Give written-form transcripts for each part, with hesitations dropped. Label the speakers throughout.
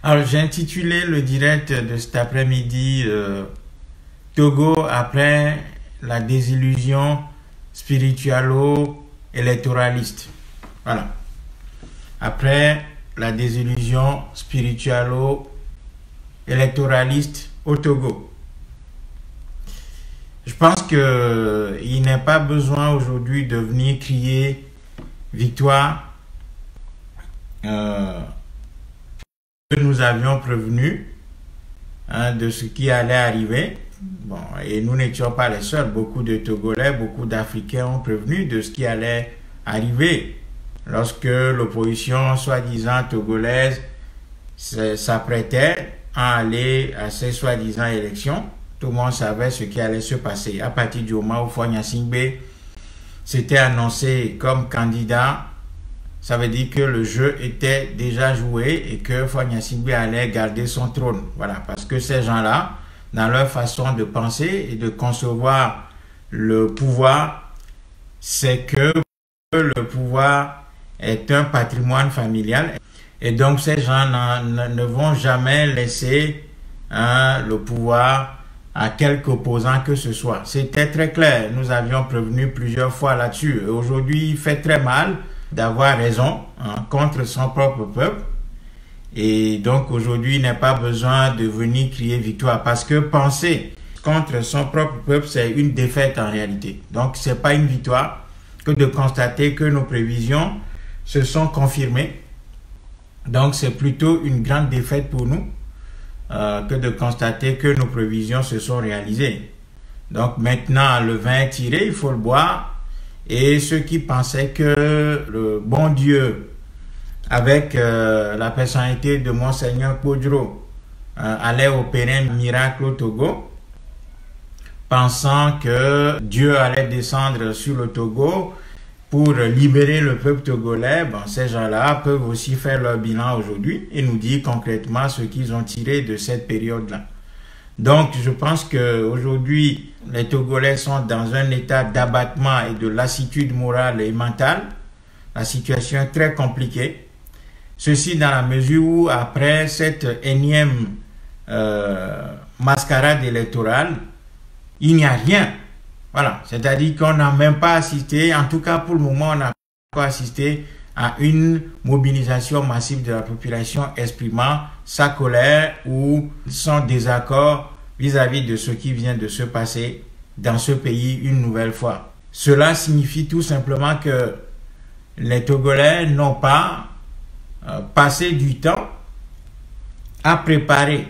Speaker 1: Alors, j'ai intitulé le direct de cet après-midi Togo après la désillusion spiritualo-électoraliste. Voilà. Après la désillusion spiritualo-électoraliste au Togo. Je pense qu'il n'est pas besoin aujourd'hui de venir crier victoire. Que nous avions prévenu de ce qui allait arriver. Bon, et nous n'étions pas les seuls. Beaucoup de Togolais, beaucoup d'Africains ont prévenu de ce qui allait arriver lorsque l'opposition soi-disant togolaise s'apprêtait à aller à ces soi-disant élections. Tout le monde savait ce qui allait se passer. À partir du moment où Faure Gnassingbé s'était annoncé comme candidat, ça veut dire que le jeu était déjà joué et que Faure Gnassingbé allait garder son trône. Voilà, parce que ces gens-là, dans leur façon de penser et de concevoir le pouvoir, c'est que le pouvoir est un patrimoine familial. Et donc, ces gens ne vont jamais laisser le pouvoir à quelque opposant que ce soit. C'était très clair. Nous avions prévenu plusieurs fois là-dessus. Aujourd'hui, il fait très mal d'avoir raison contre son propre peuple. Et donc aujourd'hui, il n'est pas besoin de venir crier victoire parce que penser contre son propre peuple, c'est une défaite en réalité. Donc ce n'est pas une victoire que de constater que nos prévisions se sont confirmées. Donc c'est plutôt une grande défaite pour nous que de constater que nos prévisions se sont réalisées. Donc maintenant, le vin est tiré, il faut le boire. Et ceux qui pensaient que le bon Dieu, avec la personnalité de Monseigneur Kodjo, allait opérer un miracle au Togo, pensant que Dieu allait descendre sur le Togo pour libérer le peuple togolais, bon, ces gens-là peuvent aussi faire leur bilan aujourd'hui et nous dire concrètement ce qu'ils ont tiré de cette période-là. Donc, je pense qu'aujourd'hui, les Togolais sont dans un état d'abattement et de lassitude morale et mentale. La situation est très compliquée. Ceci dans la mesure où, après cette énième mascarade électorale, il n'y a rien. Voilà, c'est-à-dire qu'on n'a même pas assisté, en tout cas pour le moment, on n'a pas assisté à une mobilisation massive de la population exprimant sa colère ou son désaccord vis-à-vis de ce qui vient de se passer dans ce pays une nouvelle fois. Cela signifie tout simplement que les Togolais n'ont pas passé du temps à préparer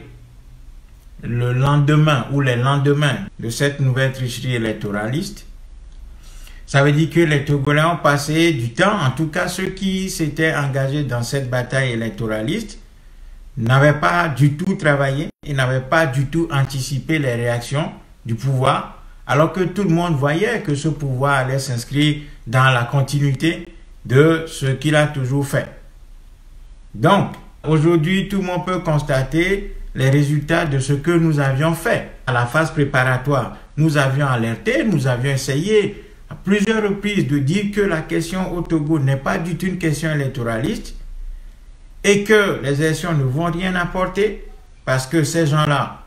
Speaker 1: le lendemain ou les lendemains de cette nouvelle tricherie électoraliste. Ça veut dire que les Togolais ont passé du temps, en tout cas ceux qui s'étaient engagés dans cette bataille électoraliste, n'avaient pas du tout travaillé et n'avaient pas du tout anticipé les réactions du pouvoir, alors que tout le monde voyait que ce pouvoir allait s'inscrire dans la continuité de ce qu'il a toujours fait. Donc, aujourd'hui, tout le monde peut constater les résultats de ce que nous avions fait. À la phase préparatoire, nous avions alerté, nous avions essayé à plusieurs reprises de dire que la question au Togo n'est pas du tout une question électoraliste et que les élections ne vont rien apporter parce que ces gens-là,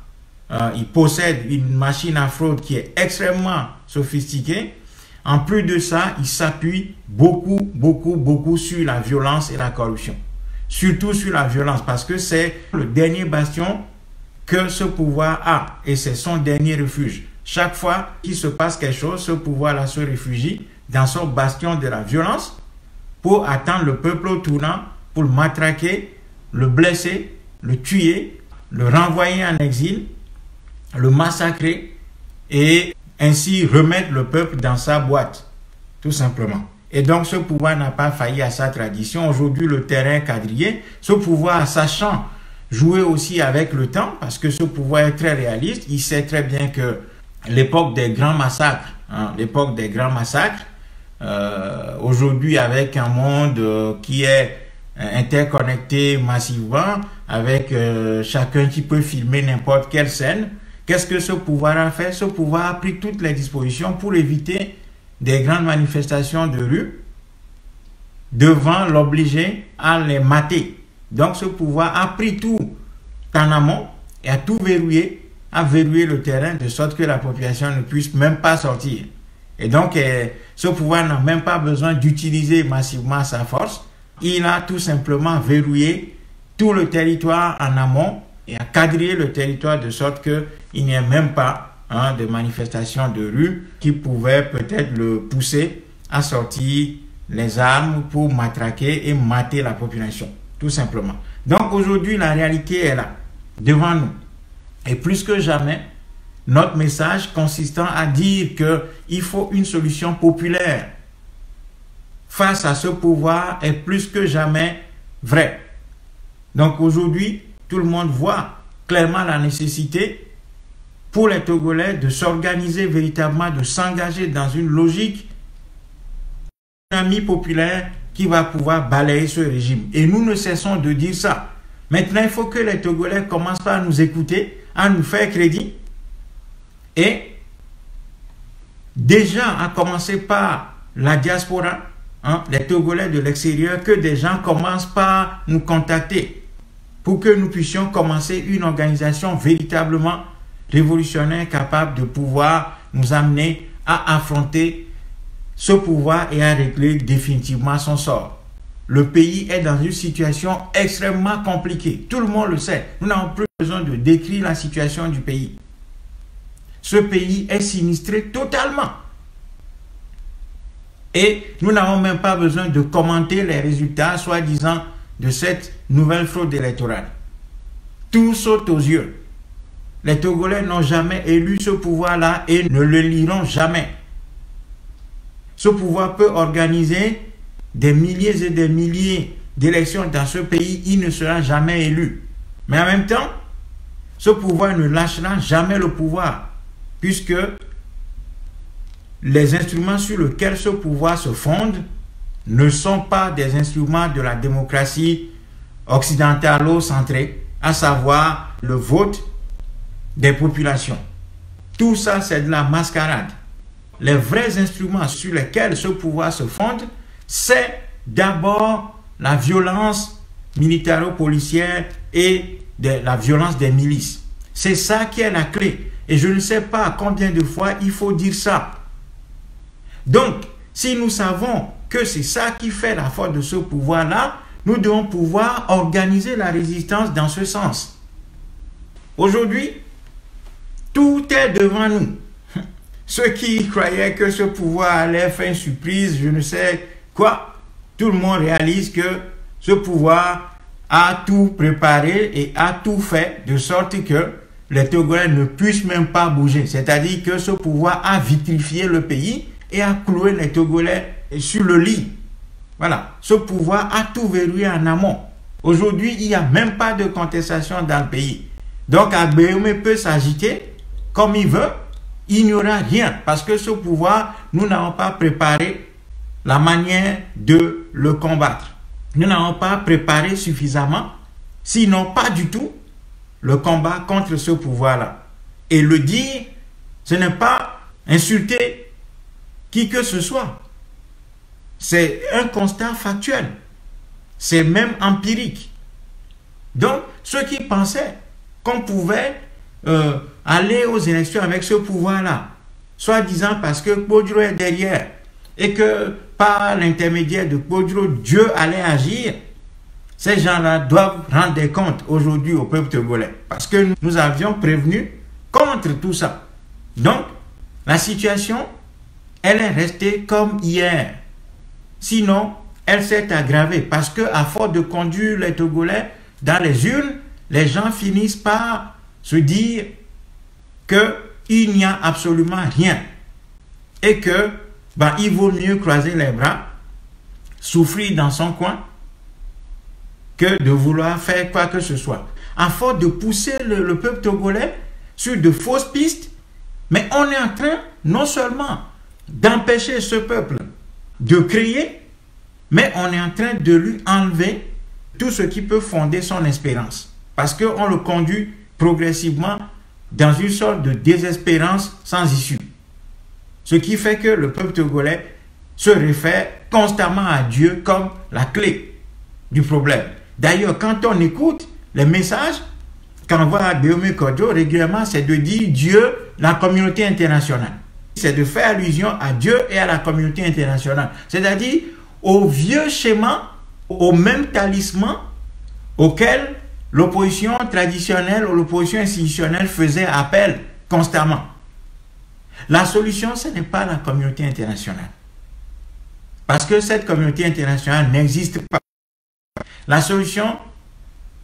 Speaker 1: ils possèdent une machine à fraude qui est extrêmement sophistiquée. En plus de ça, ils s'appuient beaucoup sur la violence et la corruption. Surtout sur la violence parce que c'est le dernier bastion que ce pouvoir a et c'est son dernier refuge. Chaque fois qu'il se passe quelque chose, ce pouvoir-là se réfugie dans son bastion de la violence pour attendre le peuple au tournant, pour le matraquer, le blesser, le tuer, le renvoyer en exil, le massacrer et ainsi remettre le peuple dans sa boîte, tout simplement. Et donc ce pouvoir n'a pas failli à sa tradition. Aujourd'hui, le terrain est quadrillé. Ce pouvoir, sachant jouer aussi avec le temps, parce que ce pouvoir est très réaliste, il sait très bien que l'époque des grands massacres, aujourd'hui avec un monde qui est interconnecté massivement, avec chacun qui peut filmer n'importe quelle scène, qu'est-ce que ce pouvoir a fait? Ce pouvoir a pris toutes les dispositions pour éviter des grandes manifestations de rue devant l'obliger à les mater. Donc ce pouvoir a pris tout en amont et a tout verrouillé, a verrouillé le terrain de sorte que la population ne puisse même pas sortir. Et donc ce pouvoir n'a même pas besoin d'utiliser massivement sa force. Il a tout simplement verrouillé tout le territoire en amont et a quadrillé le territoire de sorte qu'il n'y ait même pas de manifestations de rue qui pouvaient peut-être le pousser à sortir les armes pour matraquer et mater la population, tout simplement. Donc aujourd'hui, la réalité est là, devant nous. Et plus que jamais, notre message consistant à dire qu'il faut une solution populaire face à ce pouvoir est plus que jamais vrai. Donc aujourd'hui, tout le monde voit clairement la nécessité pour les Togolais de s'organiser véritablement, de s'engager dans une logique d'économie populaire qui va pouvoir balayer ce régime. Et nous ne cessons de dire ça. Maintenant, il faut que les Togolais commencent à nous écouter, à nous faire crédit. Et déjà, à commencer par la diaspora, les Togolais de l'extérieur, que des gens commencent par nous contacter pour que nous puissions commencer une organisation véritablement révolutionnaire capable de pouvoir nous amener à affronter ce pouvoir et à régler définitivement son sort. Le pays est dans une situation extrêmement compliquée. Tout le monde le sait. Nous n'avons plus besoin de décrire la situation du pays. Ce pays est sinistré totalement. Et nous n'avons même pas besoin de commenter les résultats, soi-disant, de cette nouvelle fraude électorale. Tout saute aux yeux. Les Togolais n'ont jamais élu ce pouvoir-là et ne le liront jamais. Ce pouvoir peut organiser des milliers et des milliers d'élections dans ce pays, il ne sera jamais élu. Mais en même temps, ce pouvoir ne lâchera jamais le pouvoir, puisque les instruments sur lesquels ce pouvoir se fonde ne sont pas des instruments de la démocratie occidentalo-centrée, à savoir le vote des populations. Tout ça, c'est de la mascarade. Les vrais instruments sur lesquels ce pouvoir se fonde, c'est d'abord la violence militaro-policière et la violence des milices. C'est ça qui est la clé. Et je ne sais pas combien de fois il faut dire ça. Donc, si nous savons que c'est ça qui fait la force de ce pouvoir-là, nous devons pouvoir organiser la résistance dans ce sens. Aujourd'hui, tout est devant nous. Ceux qui croyaient que ce pouvoir allait faire une surprise, je ne sais quoi, tout le monde réalise que ce pouvoir a tout préparé et a tout fait de sorte que les Togolais ne puissent même pas bouger. C'est-à-dire que ce pouvoir a vitrifié le pays et a cloué les Togolais sur le lit. Voilà, ce pouvoir a tout verrouillé en amont. Aujourd'hui, il n'y a même pas de contestation dans le pays. Donc, Agbéomé peut s'agiter comme il veut, il n'y aura rien parce que ce pouvoir, nous n'avons pas préparé la manière de le combattre. Nous n'avons pas préparé suffisamment, sinon pas du tout, le combat contre ce pouvoir-là. Et le dire, ce n'est pas insulter qui que ce soit. C'est un constat factuel. C'est même empirique. Donc, ceux qui pensaient qu'on pouvait aller aux élections avec ce pouvoir-là, soi-disant parce que Kpodjo est derrière et que par l'intermédiaire de Kpodjo, Dieu allait agir, ces gens-là doivent rendre des comptes aujourd'hui au peuple togolais parce que nous avions prévenu contre tout ça. Donc, la situation, elle est restée comme hier. Sinon, elle s'est aggravée parce que à force de conduire les Togolais dans les urnes, les gens finissent par se dire qu'il n'y a absolument rien et que il vaut mieux croiser les bras, souffrir dans son coin que de vouloir faire quoi que ce soit. À force de pousser le peuple togolais sur de fausses pistes, mais on est en train non seulement d'empêcher ce peuple de créer, mais on est en train de lui enlever tout ce qui peut fonder son espérance. Parce qu'on le conduit progressivement dans une sorte de désespérance sans issue. Ce qui fait que le peuple togolais se réfère constamment à Dieu comme la clé du problème. D'ailleurs, quand on écoute les messages qu'envoie Guillaume Kodjo régulièrement, c'est de dire Dieu, la communauté internationale. C'est de faire allusion à Dieu et à la communauté internationale. C'est-à-dire au vieux schéma, au même talisman auquel l'opposition traditionnelle ou l'opposition institutionnelle faisait appel constamment. La solution, ce n'est pas la communauté internationale. Parce que cette communauté internationale n'existe pas. La solution,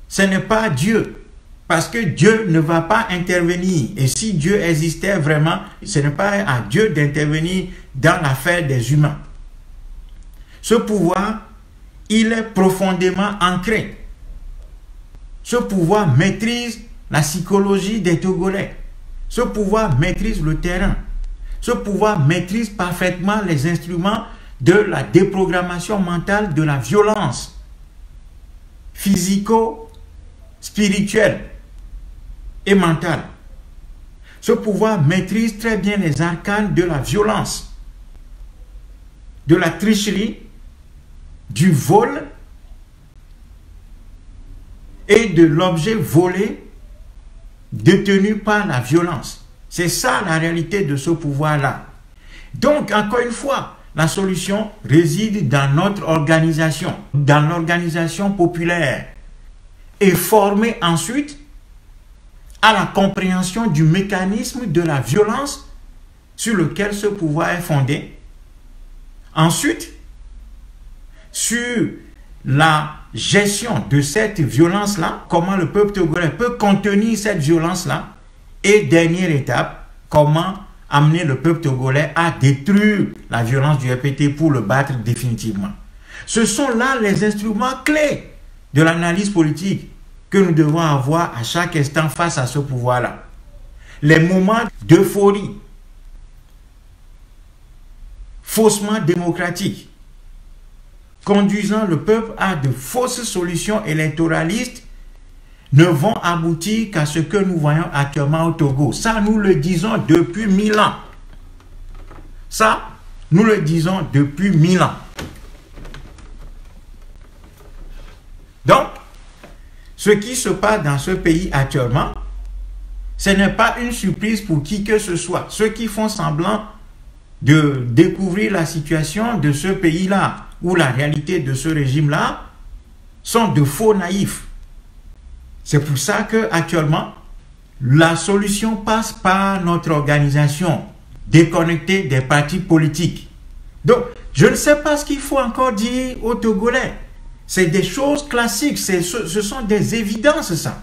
Speaker 1: ce n'est pas Dieu. Parce que Dieu ne va pas intervenir. Et si Dieu existait vraiment, ce n'est pas à Dieu d'intervenir dans l'affaire des humains. Ce pouvoir, il est profondément ancré. Ce pouvoir maîtrise la psychologie des Togolais. Ce pouvoir maîtrise le terrain. Ce pouvoir maîtrise parfaitement les instruments de la déprogrammation mentale, de la violence physico-spirituelle et mentale. Ce pouvoir maîtrise très bien les arcanes de la violence, de la tricherie, du vol et de l'objet volé détenu par la violence. C'est ça la réalité de ce pouvoir-là. Donc, encore une fois, la solution réside dans notre organisation, dans l'organisation populaire, et formée ensuite à la compréhension du mécanisme de la violence sur lequel ce pouvoir est fondé. Ensuite, sur la gestion de cette violence-là, comment le peuple togolais peut contenir cette violence-là, et dernière étape, comment amener le peuple togolais à détruire la violence du RPT pour le battre définitivement. Ce sont là les instruments clés de l'analyse politique que nous devons avoir à chaque instant face à ce pouvoir-là. Les moments d'euphorie faussement démocratiques, conduisant le peuple à de fausses solutions électoralistes, ne vont aboutir qu'à ce que nous voyons actuellement au Togo. Ça, nous le disons depuis 1000 ans. Ça, nous le disons depuis 1000 ans. Donc, ce qui se passe dans ce pays actuellement, ce n'est pas une surprise pour qui que ce soit. Ceux qui font semblant de découvrir la situation de ce pays-là, ou la réalité de ce régime-là, sont de faux naïfs. C'est pour ça que actuellement, la solution passe par notre organisation déconnectée des partis politiques. Donc, je ne sais pas ce qu'il faut encore dire aux Togolais. C'est des choses classiques, ce sont des évidences, ça.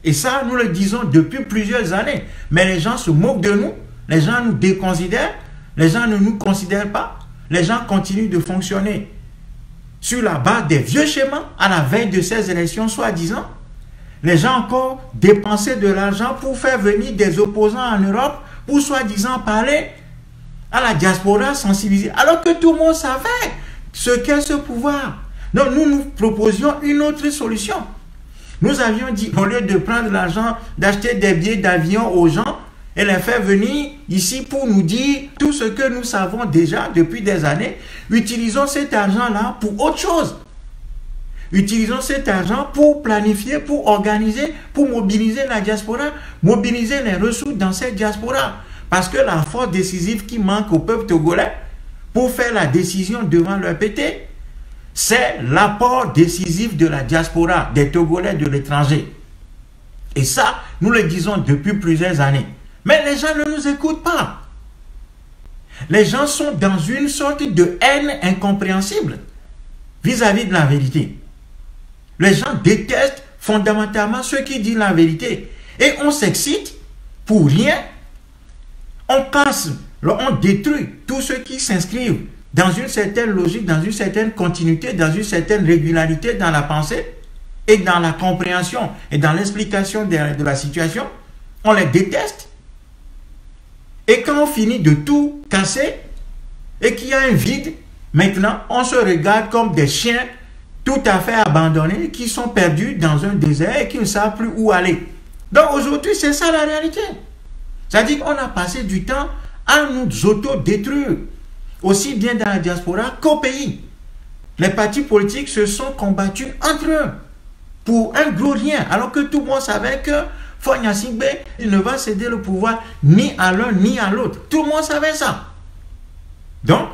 Speaker 1: Et ça, nous le disons depuis plusieurs années. Mais les gens se moquent de nous, les gens nous déconsidèrent, les gens ne nous considèrent pas, les gens continuent de fonctionner sur la base des vieux schémas à la veille de ces élections, soi-disant. Les gens encore dépensaient de l'argent pour faire venir des opposants en Europe pour soi-disant parler à la diaspora sensibilisée. Alors que tout le monde savait ce qu'est ce pouvoir. Donc nous proposions une autre solution. Nous avions dit, au lieu de prendre l'argent, d'acheter des billets d'avion aux gens et les faire venir ici pour nous dire tout ce que nous savons déjà depuis des années, utilisons cet argent-là pour autre chose. Utilisons cet argent pour planifier, pour organiser, pour mobiliser la diaspora, mobiliser les ressources dans cette diaspora. Parce que la force décisive qui manque au peuple togolais pour faire la décision devant le RPT, c'est l'apport décisif de la diaspora, des Togolais de l'étranger. Et ça, nous le disons depuis plusieurs années. Mais les gens ne nous écoutent pas. Les gens sont dans une sorte de haine incompréhensible vis-à-vis de la vérité. Les gens détestent fondamentalement ceux qui disent la vérité. Et on s'excite pour rien. On casse, on détruit tous ceux qui s'inscrivent dans une certaine logique, dans une certaine continuité, dans une certaine régularité dans la pensée et dans la compréhension et dans l'explication de la situation. On les déteste. Et quand on finit de tout casser et qu'il y a un vide, maintenant, on se regarde comme des chiens tout à fait abandonnés qui sont perdus dans un désert et qui ne savent plus où aller. Donc aujourd'hui, c'est ça la réalité. C'est-à-dire qu'on a passé du temps à nous auto-détruire, aussi bien dans la diaspora qu'au pays. les partis politiques se sont combattus entre eux pour un gros rien, alors que tout le monde savait que Faure Gnassingbé ne va céder le pouvoir ni à l'un ni à l'autre. Tout le monde savait ça. Donc,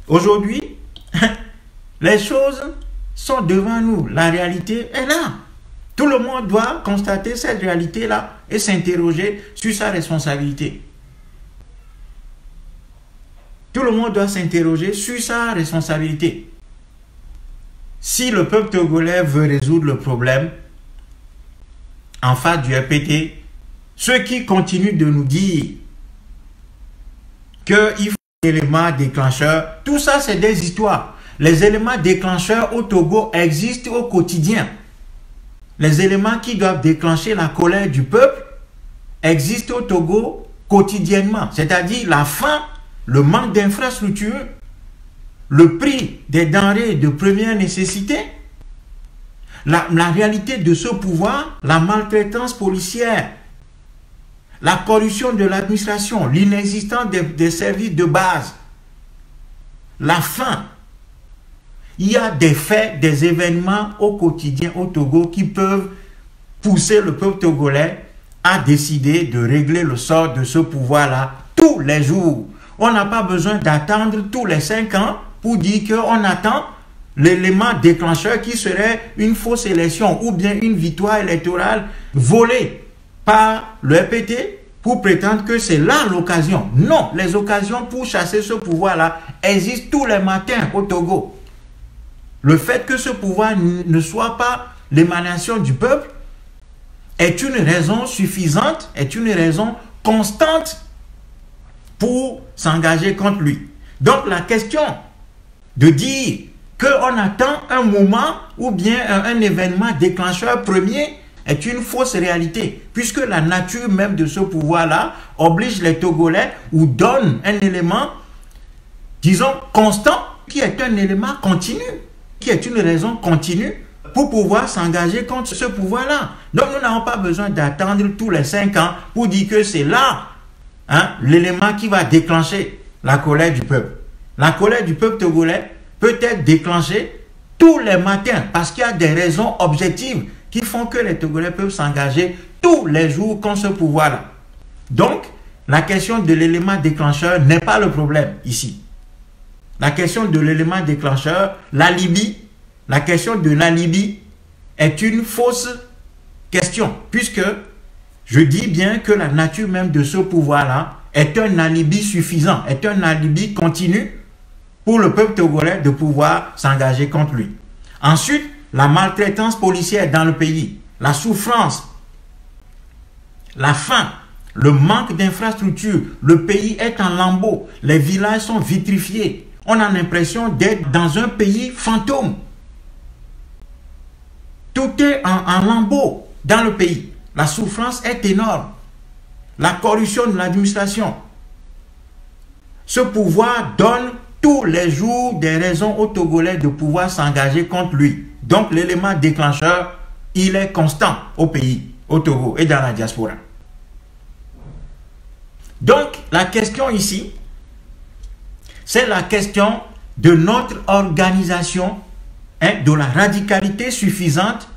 Speaker 1: aujourd'hui, les choses sont devant nous. La réalité est là. Tout le monde doit constater cette réalité-là et s'interroger sur sa responsabilité. Tout le monde doit s'interroger sur sa responsabilité. Si le peuple togolais veut résoudre le problème en face du RPT, ceux qui continuent de nous dire qu'il faut des éléments déclencheurs, tout ça c'est des histoires. Les éléments déclencheurs au Togo existent au quotidien. Les éléments qui doivent déclencher la colère du peuple existent au Togo quotidiennement. C'est-à-dire la faim, le manque d'infrastructures, le prix des denrées de première nécessité, la réalité de ce pouvoir, la maltraitance policière, la corruption de l'administration, l'inexistence des services de base, la faim. Il y a des faits, des événements au quotidien au Togo qui peuvent pousser le peuple togolais à décider de régler le sort de ce pouvoir-là tous les jours. On n'a pas besoin d'attendre tous les 5 ans pour dire qu'on attend l'élément déclencheur qui serait une fausse élection ou bien une victoire électorale volée par le RPT pour prétendre que c'est là l'occasion. Non, les occasions pour chasser ce pouvoir-là existent tous les matins au Togo. Le fait que ce pouvoir ne soit pas l'émanation du peuple est une raison suffisante, est une raison constante pour s'engager contre lui. Donc la question de dire qu'on attend un moment ou bien un événement déclencheur premier est une fausse réalité, puisque la nature même de ce pouvoir-là oblige les Togolais ou donne un élément, disons, constant, qui est un élément continu, qui est une raison continue pour pouvoir s'engager contre ce pouvoir-là. Donc nous n'avons pas besoin d'attendre tous les 5 ans pour dire que c'est là l'élément qui va déclencher la colère du peuple. La colère du peuple togolais peut être déclenchée tous les matins parce qu'il y a des raisons objectives qui font que les Togolais peuvent s'engager tous les jours contre ce pouvoir-là. Donc, la question de l'élément déclencheur n'est pas le problème ici. La question de l'élément déclencheur, l'alibi, la question de l'alibi est une fausse question, puisque je dis bien que la nature même de ce pouvoir-là est un alibi suffisant, est un alibi continu pour le peuple togolais de pouvoir s'engager contre lui. Ensuite, la maltraitance policière dans le pays, la souffrance, la faim, le manque d'infrastructures, le pays est en lambeaux, les villages sont vitrifiés. On a l'impression d'être dans un pays fantôme. Tout est en lambeaux dans le pays. La souffrance est énorme. La corruption de l'administration. Ce pouvoir donne tous les jours des raisons aux Togolais de pouvoir s'engager contre lui. Donc l'élément déclencheur, il est constant au pays, au Togo et dans la diaspora. Donc la question ici, c'est la question de notre organisation, de la radicalité suffisante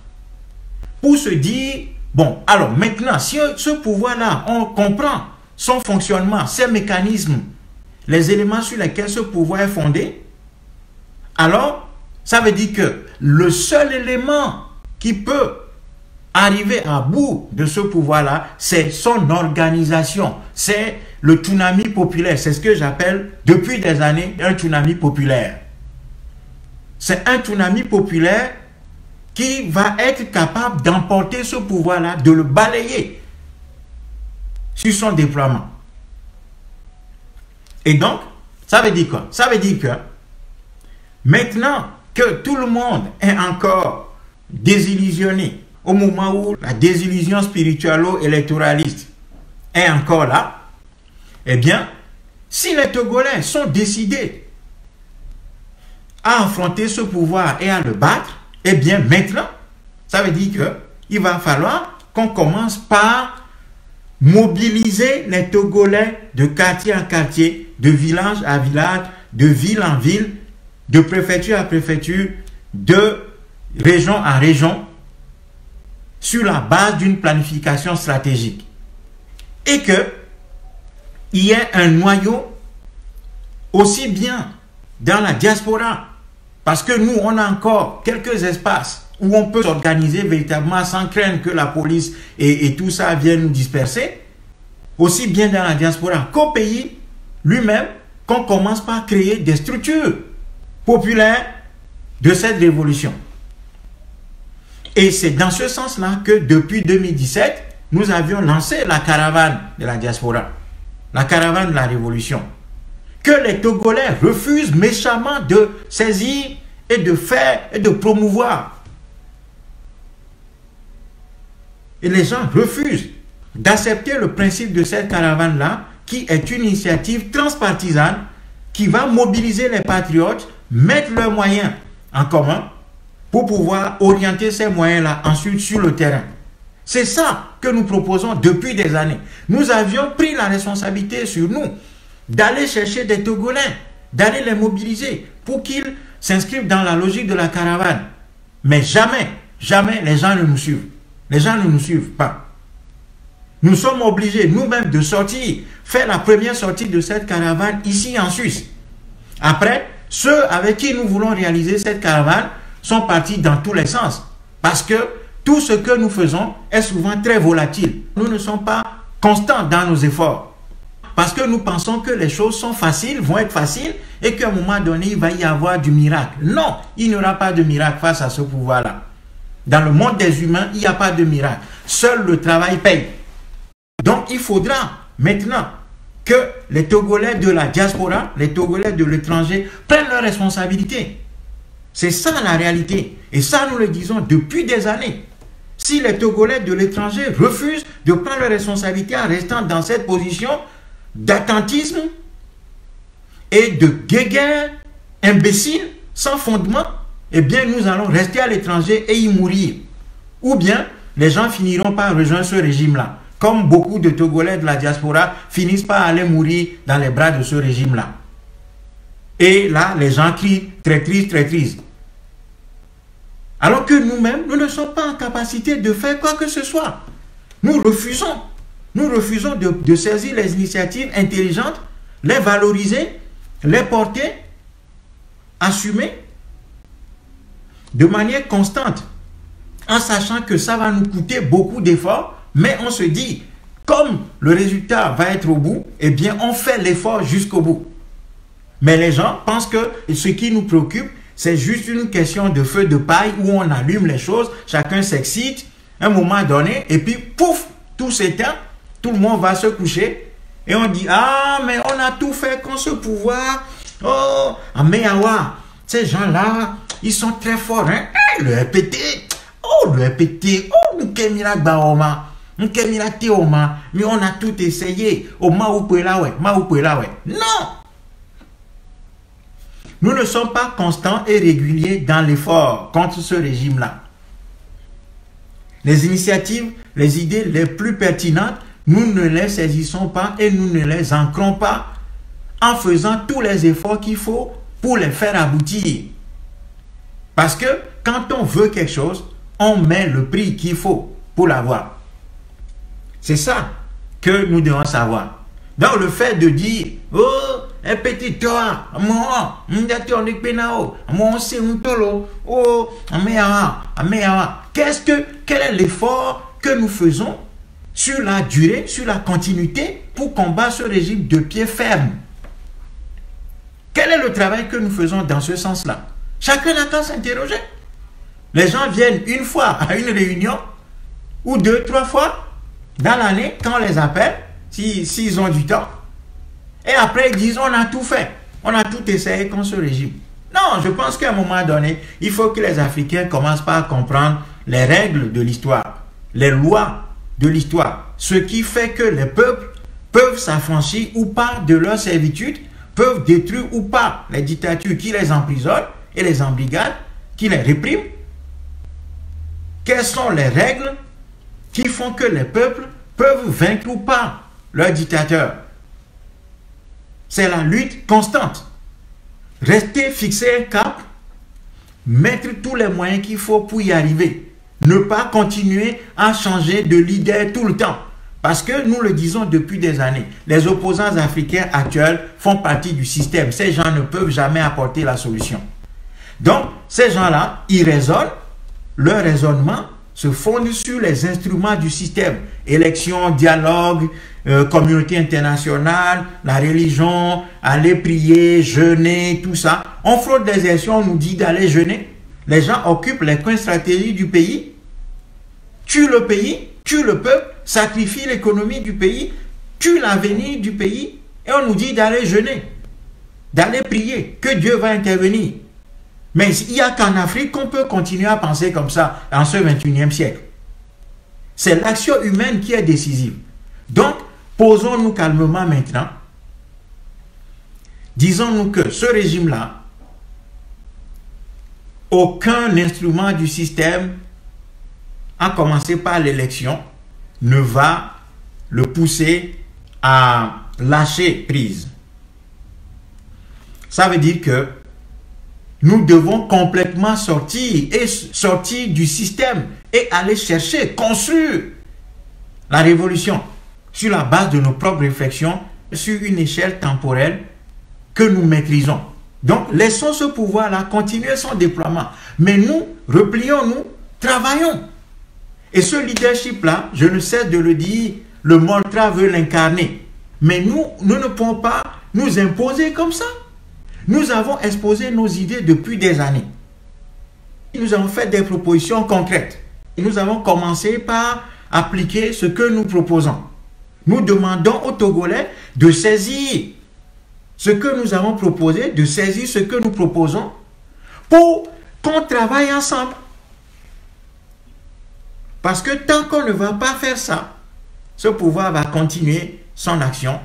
Speaker 1: pour se dire, bon, alors maintenant, si ce pouvoir-là, on comprend son fonctionnement, ses mécanismes, les éléments sur lesquels ce pouvoir est fondé, alors ça veut dire que le seul élément qui peut arriver à bout de ce pouvoir-là, c'est son organisation, c'est le tsunami populaire. C'est ce que j'appelle depuis des années un tsunami populaire. C'est un tsunami populaire qui va être capable d'emporter ce pouvoir-là, de le balayer sur son déploiement. Et donc, ça veut dire quoi? Ça veut dire que maintenant que tout le monde est encore désillusionné, au moment où la désillusion spiritualo-électoraliste est encore là, eh bien, si les Togolais sont décidés à affronter ce pouvoir et à le battre, eh bien maintenant, ça veut dire qu'il va falloir qu'on commence par mobiliser les Togolais de quartier en quartier, de village à village, de ville en ville, de préfecture à préfecture, de région à région, sur la base d'une planification stratégique. Et qu'il y ait un noyau aussi bien dans la diaspora, parce que nous, on a encore quelques espaces où on peut s'organiser véritablement sans craindre que la police et tout ça vienne nous disperser, aussi bien dans la diaspora qu'au pays lui-même, qu'on commence par créer des structures populaires de cette révolution. Et c'est dans ce sens-là que depuis 2017, nous avions lancé la caravane de la diaspora, la caravane de la révolution, que les Togolais refusent méchamment de saisir et de faire et de promouvoir. Et les gens refusent d'accepter le principe de cette caravane-là, qui est une initiative transpartisane, qui va mobiliser les patriotes, mettre leurs moyens en commun, pour pouvoir orienter ces moyens-là ensuite sur le terrain. C'est ça que nous proposons depuis des années. Nous avions pris la responsabilité sur nous d'aller chercher des Togolais, d'aller les mobiliser pour qu'ils s'inscrivent dans la logique de la caravane. Mais jamais, jamais les gens ne nous suivent. Les gens ne nous suivent pas. Nous sommes obligés nous-mêmes de sortir, faire la première sortie de cette caravane ici en Suisse. Après, ceux avec qui nous voulons réaliser cette caravane sont partis dans tous les sens. Parce que tout ce que nous faisons est souvent très volatile. Nous ne sommes pas constants dans nos efforts. Parce que nous pensons que les choses sont faciles, vont être faciles, et qu'à un moment donné, il va y avoir du miracle. Non, il n'y aura pas de miracle face à ce pouvoir-là. Dans le monde des humains, il n'y a pas de miracle. Seul le travail paye. Donc, il faudra maintenant que les Togolais de la diaspora, les Togolais de l'étranger, prennent leurs responsabilités. C'est ça la réalité. Et ça, nous le disons depuis des années. Si les Togolais de l'étranger refusent de prendre leurs responsabilités en restant dans cette position d'attentisme et de guéguerre imbécile, sans fondement, eh bien, nous allons rester à l'étranger et y mourir. Ou bien, les gens finiront par rejoindre ce régime-là. Comme beaucoup de Togolais de la diaspora finissent par aller mourir dans les bras de ce régime-là. Et là, les gens crient très triste, très triste. Alors que nous-mêmes, nous ne sommes pas en capacité de faire quoi que ce soit. Nous refusons de saisir les initiatives intelligentes, les valoriser, les porter, assumer de manière constante, en sachant que ça va nous coûter beaucoup d'efforts, mais on se dit, comme le résultat va être au bout, eh bien, on fait l'effort jusqu'au bout. Mais les gens pensent que ce qui nous préoccupe, c'est juste une question de feu de paille où on allume les choses, chacun s'excite, à un moment donné, et puis pouf, tout s'éteint, tout le monde va se coucher, et on dit, ah, mais on a tout fait contre ce pouvoir, oh, mais ces gens-là, ils sont très forts, hein, le RPT, oh, le RPT, oh, nous kemira baoma, nous kemira teoma, mais on a tout essayé, oh, maoupeulawe, non! Nous ne sommes pas constants et réguliers dans l'effort contre ce régime-là. Les initiatives, les idées les plus pertinentes, nous ne les saisissons pas et nous ne les ancrons pas en faisant tous les efforts qu'il faut pour les faire aboutir. Parce que quand on veut quelque chose, on met le prix qu'il faut pour l'avoir. C'est ça que nous devons savoir. Donc le fait de dire, oh, un petit toi, moi, quel est l'effort que nous faisons sur la durée, sur la continuité pour combattre ce régime de pied ferme? Quel est le travail que nous faisons dans ce sens-là? Chacun n'a qu'à s'interroger. Les gens viennent une fois à une réunion ou deux, trois fois dans l'année quand on les appelle, s'ils ont du temps. Et après, ils disent, on a tout fait. On a tout essayé contre ce régime. Non, je pense qu'à un moment donné, il faut que les Africains commencent par comprendre les règles de l'histoire, les lois de l'histoire. Ce qui fait que les peuples peuvent s'affranchir ou pas de leur servitude, peuvent détruire ou pas les dictatures qui les emprisonnent et les embrigadent, qui les répriment. Quelles sont les règles qui font que les peuples peuvent vaincre ou pas leurs dictateurs? C'est la lutte constante. Rester fixé un cap, mettre tous les moyens qu'il faut pour y arriver. Ne pas continuer à changer de leader tout le temps. Parce que nous le disons depuis des années, les opposants africains actuels font partie du système. Ces gens ne peuvent jamais apporter la solution. Donc, ces gens-là, ils raisonnent, leur raisonnement se fonde sur les instruments du système. Élections, dialogue, communauté internationale, la religion, aller prier, jeûner, tout ça. On fraude des élections, on nous dit d'aller jeûner. Les gens occupent les coins stratégiques du pays, tuent le pays, tuent le peuple, sacrifient l'économie du pays, tuent l'avenir du pays, et on nous dit d'aller jeûner, d'aller prier, que Dieu va intervenir. Mais il n'y a qu'en Afrique qu'on peut continuer à penser comme ça en ce 21e siècle. C'est l'action humaine qui est décisive. Donc, posons-nous calmement maintenant. Disons-nous que ce régime-là, aucun instrument du système, à commencer par l'élection, ne va le pousser à lâcher prise. Ça veut dire que nous devons complètement sortir du système et aller chercher, construire la révolution sur la base de nos propres réflexions, sur une échelle temporelle que nous maîtrisons. Donc, laissons ce pouvoir-là continuer son déploiement. Mais nous, replions-nous, travaillons. Et ce leadership-là, je ne cesse de le dire, le Moltra veut l'incarner. Mais nous ne pouvons pas nous imposer comme ça. Nous avons exposé nos idées depuis des années. Nous avons fait des propositions concrètes. Et nous avons commencé par appliquer ce que nous proposons. Nous demandons aux Togolais de saisir ce que nous avons proposé, de saisir ce que nous proposons pour qu'on travaille ensemble. Parce que tant qu'on ne va pas faire ça, ce pouvoir va continuer son action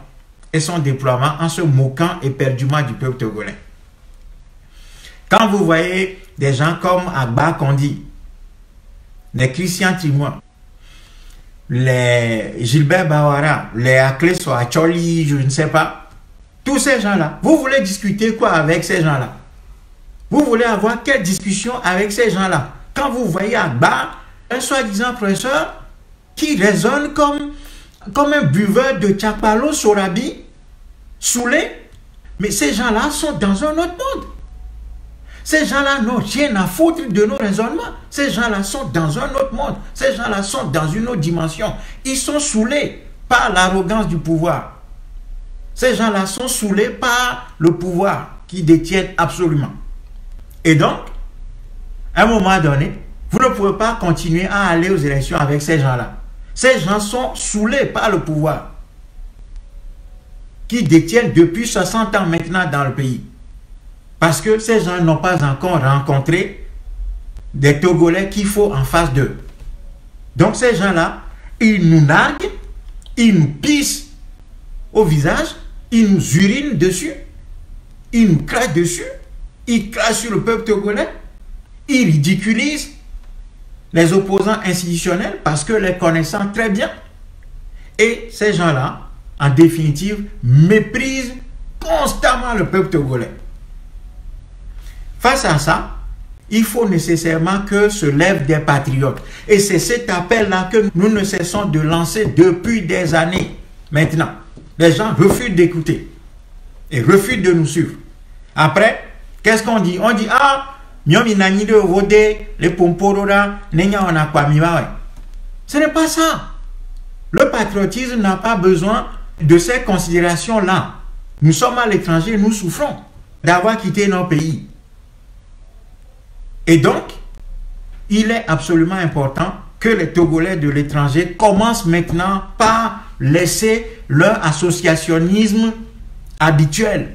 Speaker 1: et son déploiement en se moquant éperdument du peuple togolais. Quand vous voyez des gens comme Agba Kondi, les Christian Timoin, les Gilbert Bawara, les Akle Soacholi, je ne sais pas, tous ces gens-là, vous voulez discuter quoi avec ces gens-là? Vous voulez avoir quelle discussion avec ces gens-là? Quand vous voyez Agba, un soi-disant professeur qui raisonne comme un buveur de Tchapalo Sorabi, saoulé, mais ces gens-là sont dans un autre monde. Ces gens-là n'ont rien à foutre de nos raisonnements. Ces gens-là sont dans un autre monde. Ces gens-là sont dans une autre dimension. Ils sont saoulés par l'arrogance du pouvoir. Ces gens-là sont saoulés par le pouvoir qu'ils détiennent absolument. Et donc, à un moment donné, vous ne pouvez pas continuer à aller aux élections avec ces gens-là. Ces gens sont saoulés par le pouvoir qui détiennent depuis 60 ans maintenant dans le pays. Parce que ces gens n'ont pas encore rencontré des Togolais qu'il faut en face d'eux. Donc ces gens-là, ils nous narguent, ils nous pissent au visage, ils nous urinent dessus, ils nous crachent dessus, ils crachent sur le peuple togolais, ils ridiculisent les opposants institutionnels parce que les connaissant très bien. Et ces gens-là, en définitive, méprisent constamment le peuple togolais. Face à ça, il faut nécessairement que se lèvent des patriotes. Et c'est cet appel-là que nous ne cessons de lancer depuis des années. Maintenant, les gens refusent d'écouter et refusent de nous suivre. Après, qu'est-ce qu'on dit? On dit, ah, ce n'est pas ça. Le patriotisme n'a pas besoin de ces considérations-là. Nous sommes à l'étranger, nous souffrons d'avoir quitté nos pays. Et donc, il est absolument important que les Togolais de l'étranger commencent maintenant par laisser leur associationnisme habituel.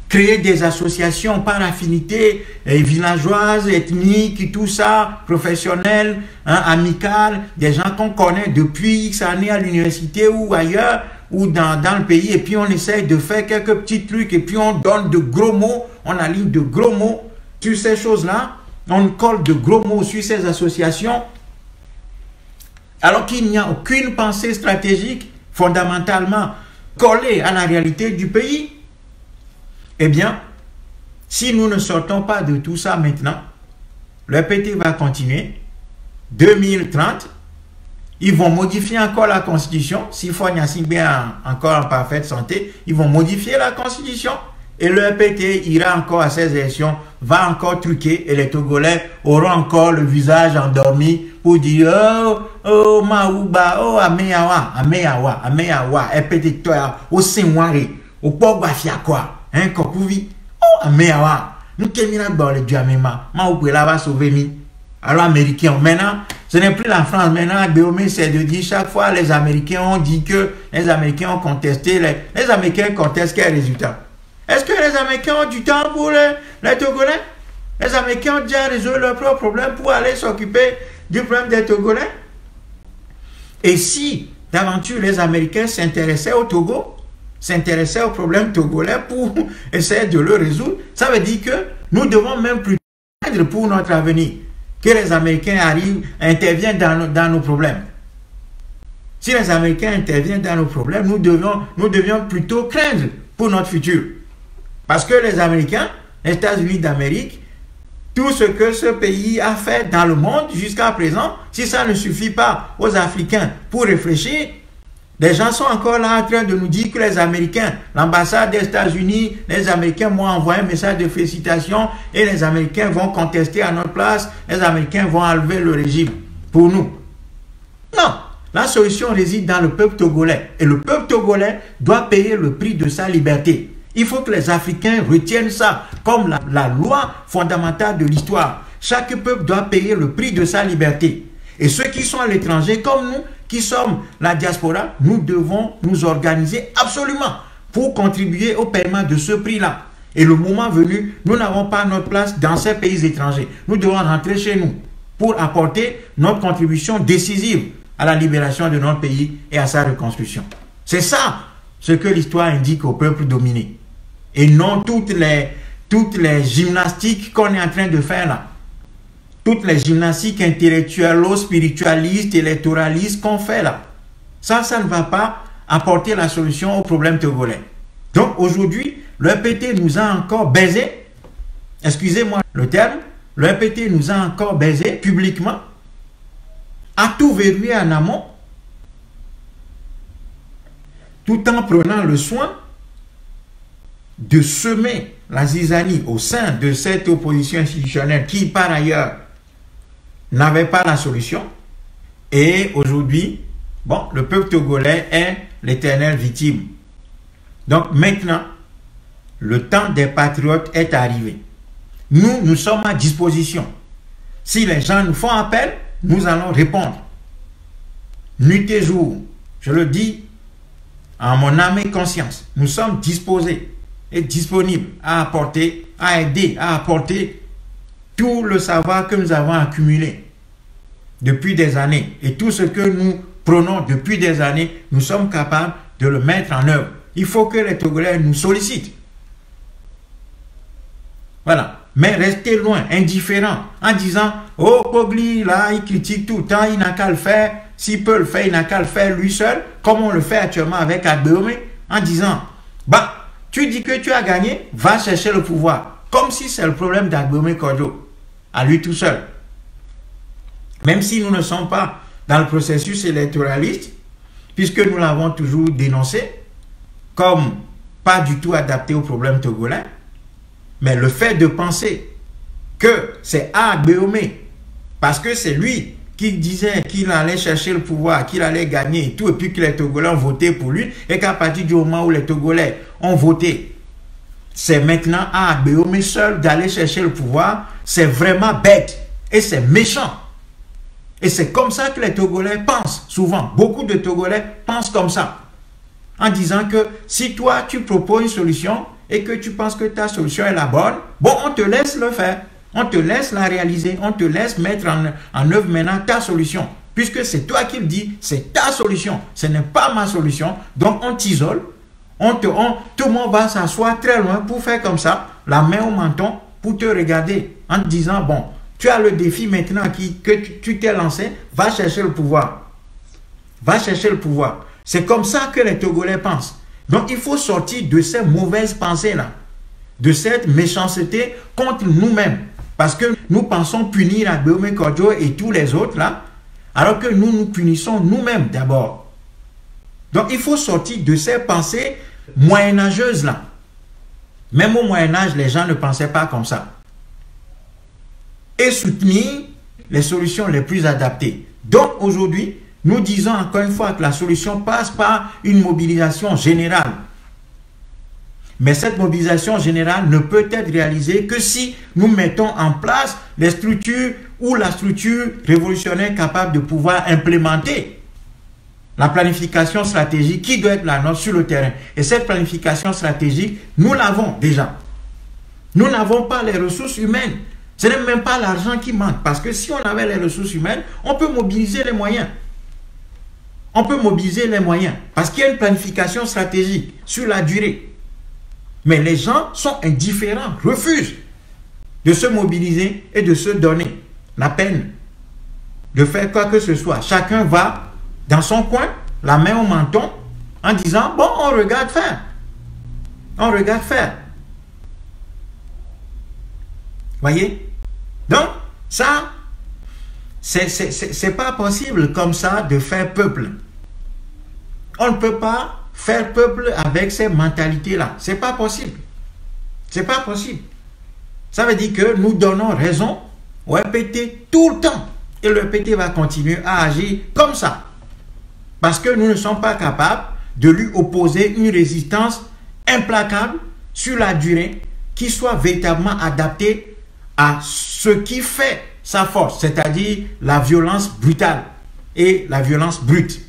Speaker 1: Créer des associations par affinité, villageoises, ethniques, tout ça, professionnelles, amicales, des gens qu'on connaît depuis X années à l'université ou ailleurs, ou dans le pays, et puis on essaye de faire quelques petits trucs, et puis on donne de gros mots, on aligne de gros mots sur ces choses-là, on colle de gros mots sur ces associations, alors qu'il n'y a aucune pensée stratégique fondamentalement collée à la réalité du pays. Eh bien, Si nous ne sortons pas de tout ça maintenant, le PT va continuer. 2030, ils vont modifier encore la Constitution. S'il faut bien encore en parfaite santé, ils vont modifier la Constitution. Et le PT ira encore à ces élections, va encore truquer, et les Togolais auront encore le visage endormi pour dire oh Maouba, oh Ameyawa, et PT toi, au Senwari, au Pogba Fiakwa, hein, Kokouvi, oh Ameyawa, nous kemina dans le Djamema, Maouba va sauver mi. Alors Américains, maintenant, ce n'est plus la France, maintenant, Béomé, c'est de dire chaque fois, les Américains ont dit que les Américains ont contesté, les Américains contestent quel résultat? Est-ce que les Américains ont du temps pour les Togolais? Les Américains ont déjà résolu leurs propres problèmes pour aller s'occuper du problème des Togolais? Et si, d'aventure, les Américains s'intéressaient au Togo, s'intéressaient aux problèmes togolais pour essayer de le résoudre, ça veut dire que nous devons même plus craindre pour notre avenir que les Américains arrivent, interviennent dans nos problèmes. Si les Américains interviennent dans nos problèmes, nous devions plutôt craindre pour notre futur. Parce que les Américains, les États-Unis d'Amérique, tout ce que ce pays a fait dans le monde jusqu'à présent, si ça ne suffit pas aux Africains pour réfléchir, les gens sont encore là en train de nous dire que les Américains, l'ambassade des États-Unis, les Américains m'ont envoyé un message de félicitations et les Américains vont contester à notre place, les Américains vont enlever le régime pour nous. Non, la solution réside dans le peuple togolais et le peuple togolais doit payer le prix de sa liberté. Il faut que les Africains retiennent ça comme la loi fondamentale de l'histoire. Chaque peuple doit payer le prix de sa liberté. Et ceux qui sont à l'étranger, comme nous, qui sommes la diaspora, nous devons nous organiser absolument pour contribuer au paiement de ce prix-là. Et le moment venu, nous n'avons pas notre place dans ces pays étrangers. Nous devons rentrer chez nous pour apporter notre contribution décisive à la libération de notre pays et à sa reconstruction. C'est ça ce que l'histoire indique au peuple dominé. Et non toutes les gymnastiques qu'on est en train de faire là. Toutes les gymnastiques intellectuelles, spiritualistes, électoralistes qu'on fait là. Ça ne va pas apporter la solution au problème togolais. Donc aujourd'hui, le PT nous a encore baisé, excusez-moi le terme, le PT nous a encore baisé publiquement, a tout verrouillé en amont, tout en prenant le soin de semer la zizanie au sein de cette opposition institutionnelle qui, par ailleurs, n'avait pas la solution. Et aujourd'hui, bon, le peuple togolais est l'éternelle victime. Donc maintenant, le temps des patriotes est arrivé. Nous sommes à disposition. Si les gens nous font appel, nous allons répondre. Nuit et jour, je le dis en mon âme et conscience, nous sommes disposés et disponibles à apporter, à aider, à apporter tout le savoir que nous avons accumulé depuis des années. Et tout ce que nous prenons depuis des années, nous sommes capables de le mettre en œuvre. Il faut que les Togolais nous sollicitent. Voilà. Mais rester loin, indifférent, en disant « Oh, Pogli, là, il critique tout le temps, il n'a qu'à le faire. S'il peut le faire, il n'a qu'à le faire lui seul, comme on le fait actuellement avec Agbéomé, en disant « Bah, tu dis que tu as gagné, va chercher le pouvoir. » Comme si c'est le problème d'Agbéomé Kodjo, à lui tout seul. Même si nous ne sommes pas dans le processus électoraliste, puisque nous l'avons toujours dénoncé, comme pas du tout adapté au problème togolais, mais le fait de penser que c'est Agbéomé, parce que c'est lui qui disait qu'il allait chercher le pouvoir, qu'il allait gagner et tout, et puis que les Togolais ont voté pour lui, et qu'à partir du moment où les Togolais ont voté, c'est maintenant à Agbéomé seul d'aller chercher le pouvoir, c'est vraiment bête et c'est méchant. Et c'est comme ça que les Togolais pensent souvent. Beaucoup de Togolais pensent comme ça. En disant que si toi tu proposes une solution et que tu penses que ta solution est la bonne, bon, on te laisse le faire. On te laisse la réaliser. On te laisse mettre en œuvre maintenant ta solution. Puisque c'est toi qui le dis, c'est ta solution. Ce n'est pas ma solution. Donc on t'isole. Tout le monde va s'asseoir très loin pour faire comme ça, la main au menton, pour te regarder en te disant, bon, tu as le défi maintenant que tu t'es lancé, va chercher le pouvoir. Va chercher le pouvoir. C'est comme ça que les Togolais pensent. Donc il faut sortir de ces mauvaises pensées-là. de cette méchanceté contre nous-mêmes. Parce que nous pensons punir Agbéomé Kodjo et tous les autres là, alors que nous nous punissons nous-mêmes d'abord. Donc il faut sortir de ces pensées moyenâgeuses là. Même au Moyen-Âge, les gens ne pensaient pas comme ça. Et soutenir les solutions les plus adaptées. Donc aujourd'hui, nous disons encore une fois que la solution passe par une mobilisation générale. Mais cette mobilisation générale ne peut être réalisée que si nous mettons en place les structures ou la structure révolutionnaire capable de pouvoir implémenter la planification stratégique qui doit être la nôtre sur le terrain. Et cette planification stratégique, nous l'avons déjà. Nous n'avons pas les ressources humaines. Ce n'est même pas l'argent qui manque. Parce que si on avait les ressources humaines, on peut mobiliser les moyens. On peut mobiliser les moyens. Parce qu'il y a une planification stratégique sur la durée. Mais les gens sont indifférents, refusent de se mobiliser et de se donner la peine de faire quoi que ce soit. Chacun va dans son coin, la main au menton, en disant, bon, on regarde faire. On regarde faire. Voyez? Donc, ça, c'est pas possible comme ça de faire peuple. On ne peut pas faire peuple avec ces mentalités-là. C'est pas possible. C'est pas possible. Ça veut dire que nous donnons raison au RPT tout le temps. Et le RPT va continuer à agir comme ça. Parce que nous ne sommes pas capables de lui opposer une résistance implacable sur la durée qui soit véritablement adaptée à ce qui fait sa force, c'est-à-dire la violence brutale et la violence brute.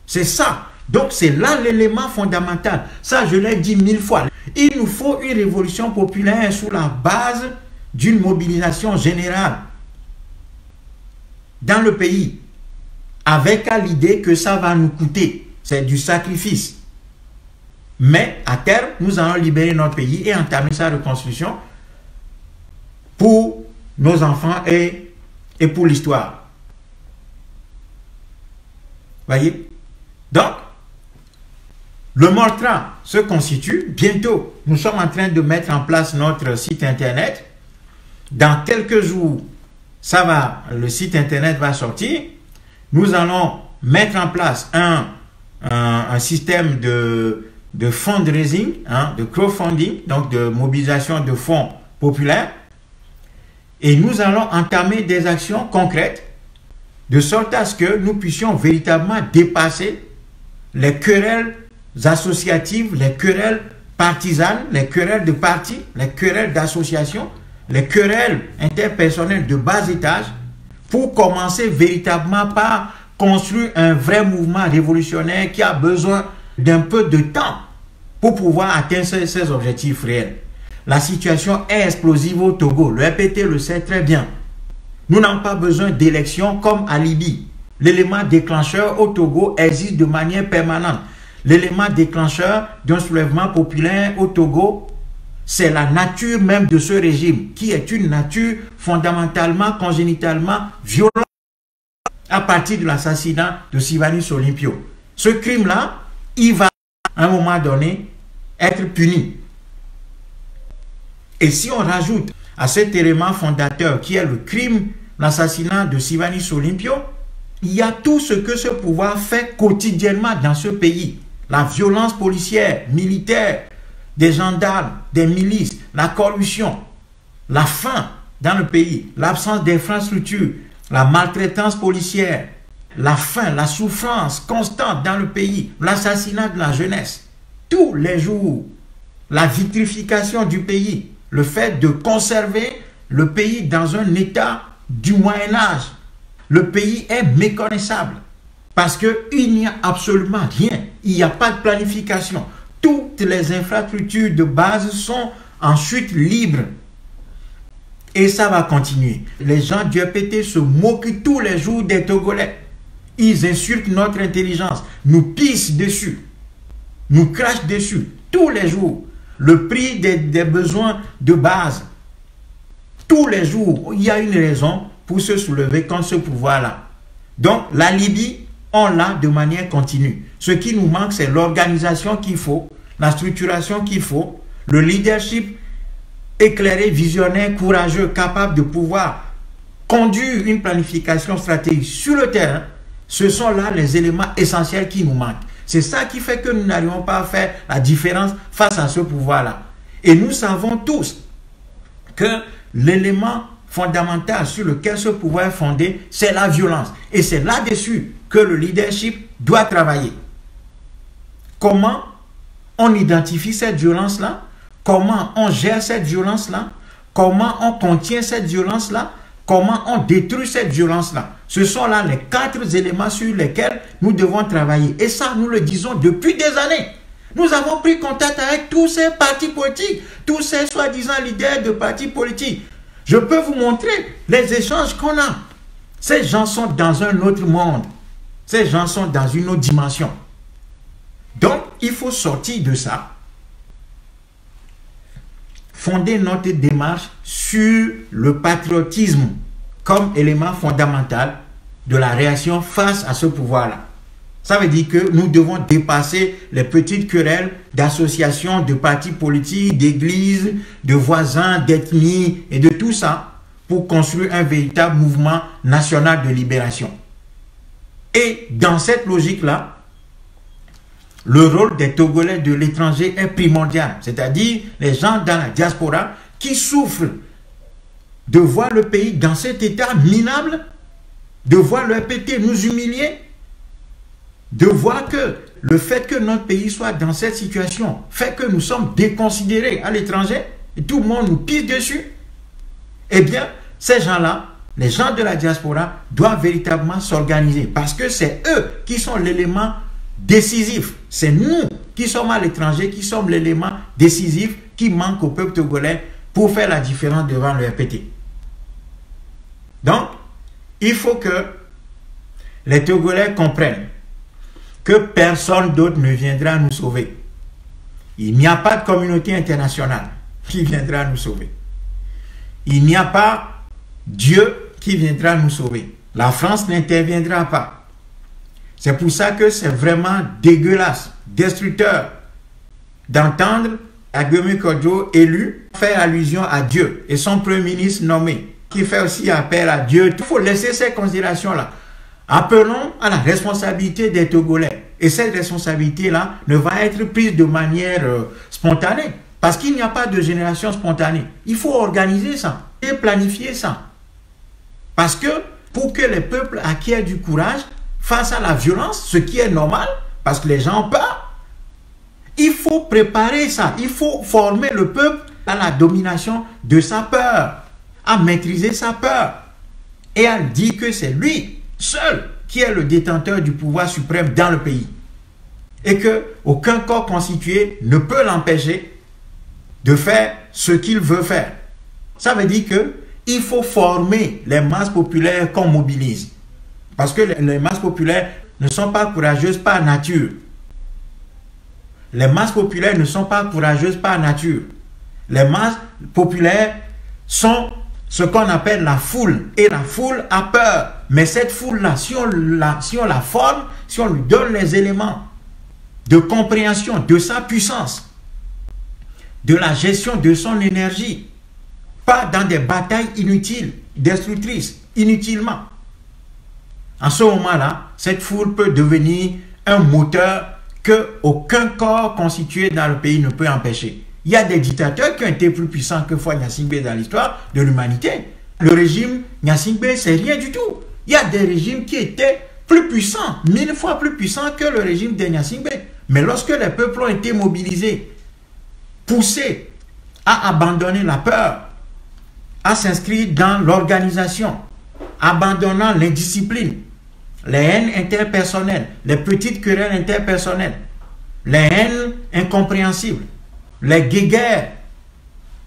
Speaker 1: C'est ça. Donc c'est là l'élément fondamental. Ça, je l'ai dit 1000 fois. Il nous faut une révolution populaire sur la base d'une mobilisation générale dans le pays, avec l'idée que ça va nous coûter. C'est du sacrifice. Mais à terme, nous allons libérer notre pays et entamer sa reconstruction pour nos enfants et pour l'histoire. Voyez? Donc, le Mortra se constitue. Bientôt, nous sommes en train de mettre en place notre site internet. Dans quelques jours, le site internet va sortir. Nous allons mettre en place un système de fundraising, de crowdfunding, donc de mobilisation de fonds populaires. Et nous allons entamer des actions concrètes de sorte à ce que nous puissions véritablement dépasser les querelles associatives, les querelles partisanes, les querelles de partis, les querelles d'associations, les querelles interpersonnelles de bas étage, pour commencer véritablement par construire un vrai mouvement révolutionnaire qui a besoin d'un peu de temps pour pouvoir atteindre ses objectifs réels. La situation est explosive au Togo. Le RPT le sait très bien. Nous n'avons pas besoin d'élections comme à Libye. L'élément déclencheur au Togo existe de manière permanente. L'élément déclencheur d'un soulèvement populaire au Togo, c'est la nature même de ce régime, qui est une nature fondamentalement, congénitalement violente à partir de l'assassinat de Sylvanus Olympio. Ce crime-là, il va à un moment donné être puni. Et si on rajoute à cet élément fondateur qui est le crime, l'assassinat de Sylvanus Olympio, il y a tout ce que ce pouvoir fait quotidiennement dans ce pays. La violence policière, militaire, des gendarmes, des milices, la corruption, la faim dans le pays, l'absence d'infrastructures, la maltraitance policière, la faim, la souffrance constante dans le pays, l'assassinat de la jeunesse, tous les jours, la vitrification du pays, le fait de conserver le pays dans un état du Moyen-Âge. Le pays est méconnaissable parce qu'il n'y a absolument rien. Il n'y a pas de planification. Toutes les infrastructures de base sont en chute libre. Et ça va continuer. Les gens du RPT se moquent tous les jours des Togolais. Ils insultent notre intelligence, nous pissent dessus, nous crachent dessus tous les jours. Le prix des besoins de base. Tous les jours, il y a une raison pour se soulever contre ce pouvoir-là. Donc, la Libye, on l'a de manière continue. Ce qui nous manque, c'est l'organisation qu'il faut, la structuration qu'il faut, le leadership éclairés, visionnaires, courageux, capables de pouvoir conduire une planification stratégique sur le terrain, ce sont là les éléments essentiels qui nous manquent. C'est ça qui fait que nous n'arrivons pas à faire la différence face à ce pouvoir-là. Et nous savons tous que l'élément fondamental sur lequel ce pouvoir est fondé, c'est la violence. Et c'est là-dessus que le leadership doit travailler. Comment on identifie cette violence-là? Comment on gère cette violence-là? Comment on contient cette violence-là? Comment on détruit cette violence-là? Ce sont là les 4 éléments sur lesquels nous devons travailler. Et ça, nous le disons depuis des années. Nous avons pris contact avec tous ces partis politiques, tous ces soi-disant leaders de partis politiques. Je peux vous montrer les échanges qu'on a. Ces gens sont dans un autre monde. Ces gens sont dans une autre dimension. Donc, il faut sortir de ça. Fonder notre démarche sur le patriotisme comme élément fondamental de la réaction face à ce pouvoir-là. Ça veut dire que nous devons dépasser les petites querelles d'associations, de partis politiques, d'églises, de voisins, d'ethnies et de tout ça pour construire un véritable mouvement national de libération. Et dans cette logique-là, le rôle des Togolais de l'étranger est primordial, c'est-à-dire les gens dans la diaspora qui souffrent de voir le pays dans cet état minable, de voir le RPT nous humilier, de voir que le fait que notre pays soit dans cette situation fait que nous sommes déconsidérés à l'étranger et tout le monde nous pisse dessus. Eh bien, ces gens-là, les gens de la diaspora, doivent véritablement s'organiser parce que c'est eux qui sont l'élément décisif. C'est nous qui sommes à l'étranger, qui sommes l'élément décisif qui manque au peuple togolais pour faire la différence devant le RPT. Donc, il faut que les Togolais comprennent que personne d'autre ne viendra nous sauver. Il n'y a pas de communauté internationale qui viendra nous sauver. Il n'y a pas Dieu qui viendra nous sauver. La France n'interviendra pas. C'est pour ça que c'est vraiment dégueulasse, destructeur, d'entendre Agbeumi Kodjo élu faire allusion à Dieu et son premier ministre nommé, qui fait aussi appel à Dieu. Il faut laisser ces considérations-là. Appelons à la responsabilité des Togolais. Et cette responsabilité-là ne va être prise de manière spontanée. Parce qu'il n'y a pas de génération spontanée. Il faut organiser ça et planifier ça. Parce que pour que les peuples acquièrent du courage face à la violence, ce qui est normal, parce que les gens ont peur, il faut préparer ça. Il faut former le peuple à la domination de sa peur, à maîtriser sa peur et à dire que c'est lui seul qui est le détenteur du pouvoir suprême dans le pays et que aucun corps constitué ne peut l'empêcher de faire ce qu'il veut faire. Ça veut dire que il faut former les masses populaires qu'on mobilise parce que les masses populaires ne sont pas courageuses par nature. Les masses populaires ne sont pas courageuses par nature. Les masses populaires sont ce qu'on appelle la foule. Et la foule a peur. Mais cette foule-là, si on la forme, si on lui donne les éléments de compréhension de sa puissance, de la gestion de son énergie, pas dans des batailles inutiles, destructrices, inutilement. En ce moment-là, cette foule peut devenir un moteur que aucun corps constitué dans le pays ne peut empêcher. Il y a des dictateurs qui ont été plus puissants que Faure Gnassingbé dans l'histoire de l'humanité. Le régime Gnassingbé, c'est rien du tout. Il y a des régimes qui étaient plus puissants, 1000 fois plus puissants que le régime de Gnassingbé. Mais lorsque les peuples ont été mobilisés, poussés à abandonner la peur, à s'inscrire dans l'organisation, abandonnant l'indiscipline, les haines interpersonnelles, les petites querelles interpersonnelles, les haines incompréhensibles, les guéguerres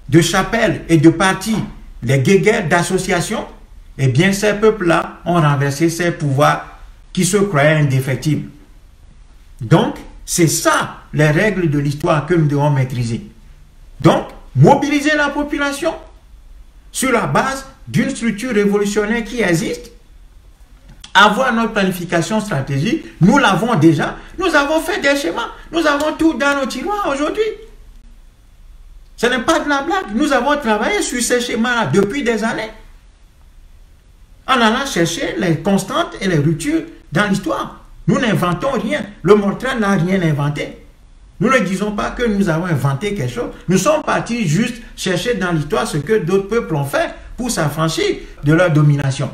Speaker 1: de chapelles et de partis, les guéguerres d'associations, eh bien ces peuples-là ont renversé ces pouvoirs qui se croyaient indéfectibles. Donc, c'est ça les règles de l'histoire que nous devons maîtriser. Donc, mobiliser la population sur la base d'une structure révolutionnaire qui existe, avoir notre planification stratégique, nous l'avons déjà, nous avons fait des schémas, nous avons tout dans nos tiroirs aujourd'hui. Ce n'est pas de la blague. Nous avons travaillé sur ces schémas-là depuis des années. En allant chercher les constantes et les ruptures dans l'histoire. Nous n'inventons rien. Le Mortran n'a rien inventé. Nous ne disons pas que nous avons inventé quelque chose. Nous sommes partis juste chercher dans l'histoire ce que d'autres peuples ont fait pour s'affranchir de leur domination.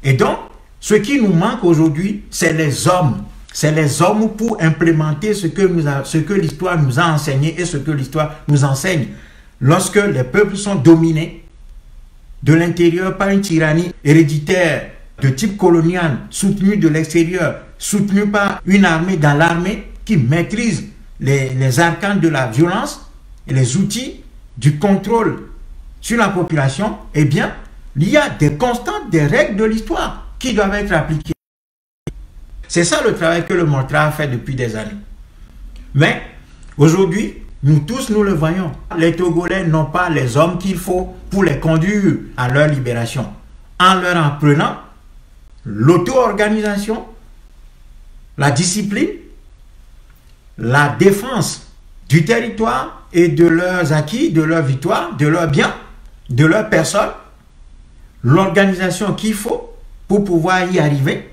Speaker 1: Et donc, ce qui nous manque aujourd'hui, c'est les hommes. C'est les hommes pour implémenter ce que l'histoire nous a enseigné et ce que l'histoire nous enseigne. Lorsque les peuples sont dominés de l'intérieur par une tyrannie héréditaire de type colonial, soutenue de l'extérieur, soutenue par une armée dans l'armée qui maîtrise les arcanes de la violence et les outils du contrôle sur la population, eh bien, il y a des constantes, des règles de l'histoire qui doivent être appliquées. C'est ça le travail que le Mortra a fait depuis des années. Mais aujourd'hui, nous tous, nous le voyons. Les Togolais n'ont pas les hommes qu'il faut pour les conduire à leur libération. En leur apprenant l'auto-organisation, la discipline, la défense du territoire et de leurs acquis, de leurs victoires, de leurs biens, de leur personne, l'organisation qu'il faut pour pouvoir y arriver,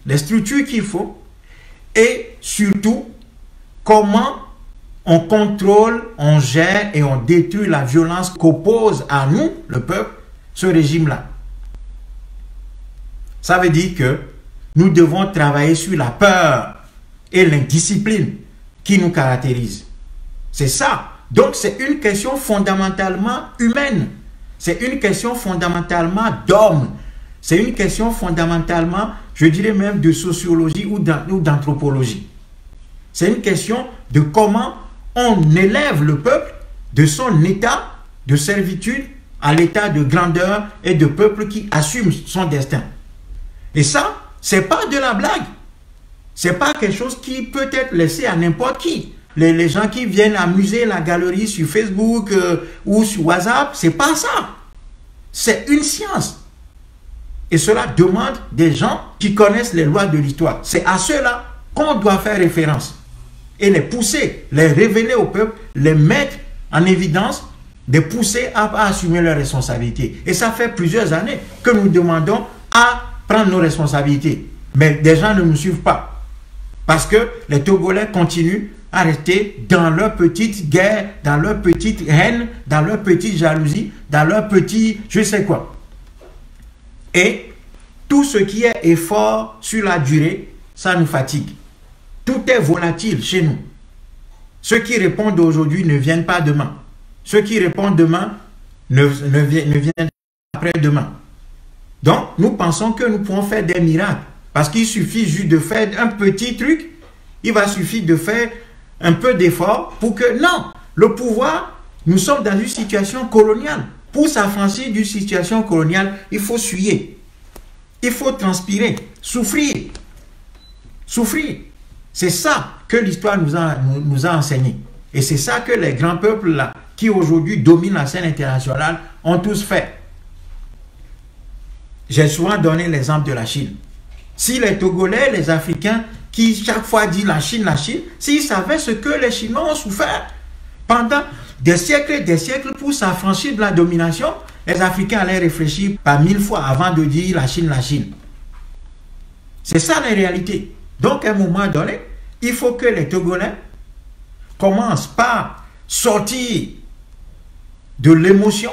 Speaker 1: les structures qu'il faut, et surtout, comment on contrôle, on gère et on détruit la violence qu'oppose à nous, le peuple, ce régime-là. Ça veut dire que nous devons travailler sur la peur et l'indiscipline qui nous caractérise. C'est ça. Donc c'est une question fondamentalement humaine. C'est une question fondamentalement d'homme. C'est une question fondamentalement, je dirais même, de sociologie ou d'anthropologie. C'est une question de comment on élève le peuple de son état de servitude à l'état de grandeur et de peuple qui assume son destin. Et ça, c'est pas de la blague. C'est pas quelque chose qui peut être laissé à n'importe qui. Les gens qui viennent amuser la galerie sur Facebook ou sur WhatsApp, c'est pas ça. C'est une science. Et cela demande des gens qui connaissent les lois de l'histoire. C'est à ceux-là qu'on doit faire référence. Et les pousser, les révéler au peuple, les mettre en évidence, les pousser à assumer leurs responsabilités. Et ça fait plusieurs années que nous demandons à prendre nos responsabilités. Mais des gens ne nous suivent pas. Parce que les Togolais continuent à rester dans leur petite guerre, dans leur petite haine, dans leur petite jalousie, dans leur petit je sais quoi. Et tout ce qui est effort sur la durée, ça nous fatigue. Tout est volatile chez nous. Ceux qui répondent aujourd'hui ne viennent pas demain. Ceux qui répondent demain ne viennent pas après-demain. Donc, nous pensons que nous pouvons faire des miracles. Parce qu'il suffit juste de faire un petit truc. Il va suffire de faire un peu d'effort pour que... Non, le pouvoir, nous sommes dans une situation coloniale. Pour s'affranchir d'une situation coloniale, il faut suer. Il faut transpirer, souffrir. Souffrir. C'est ça que l'histoire nous a enseigné. Et c'est ça que les grands peuples là, qui aujourd'hui dominent la scène internationale, ont tous fait. J'ai souvent donné l'exemple de la Chine. Si les Togolais, les Africains, qui chaque fois disent la Chine, s'ils savaient ce que les Chinois ont souffert pendant des siècles et des siècles pour s'affranchir de la domination, les Africains allaient réfléchir par 1000 fois avant de dire la Chine, la Chine. C'est ça la réalité. Donc, à un moment donné, il faut que les Togolais commencent par sortir de l'émotion,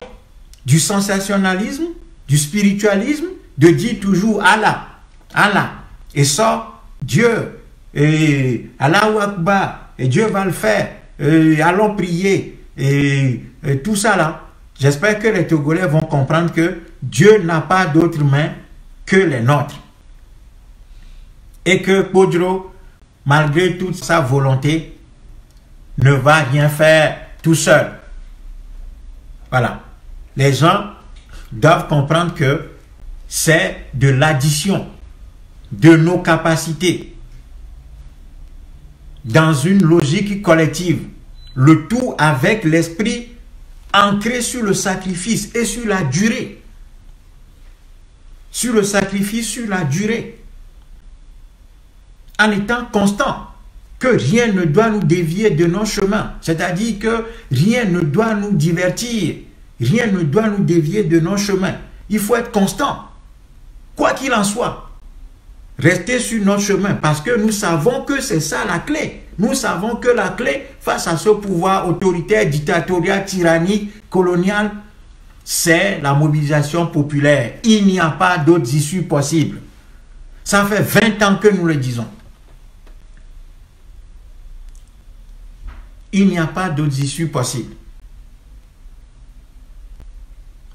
Speaker 1: du sensationnalisme, du spiritualisme, de dire toujours Allah, Allah, et ça, Dieu, et Allahu Akbar, et Dieu va le faire, allons prier, et tout ça là. J'espère que les Togolais vont comprendre que Dieu n'a pas d'autre main que les nôtres. Et que Podro, malgré toute sa volonté, ne va rien faire tout seul. Voilà. Les gens doivent comprendre que c'est de l'addition de nos capacités dans une logique collective. Le tout avec l'esprit ancré sur le sacrifice et sur la durée. Sur le sacrifice, sur la durée. En étant constant. que rien ne doit nous dévier de nos chemins. C'est-à-dire que rien ne doit nous divertir. Rien ne doit nous dévier de nos chemins. Il faut être constant. Quoi qu'il en soit, rester sur notre chemin parce que nous savons que c'est ça la clé. Nous savons que la clé face à ce pouvoir autoritaire, dictatorial, tyrannique, colonial, c'est la mobilisation populaire. Il n'y a pas d'autres issues possibles. Ça fait 20 ans que nous le disons. Il n'y a pas d'autres issues possibles.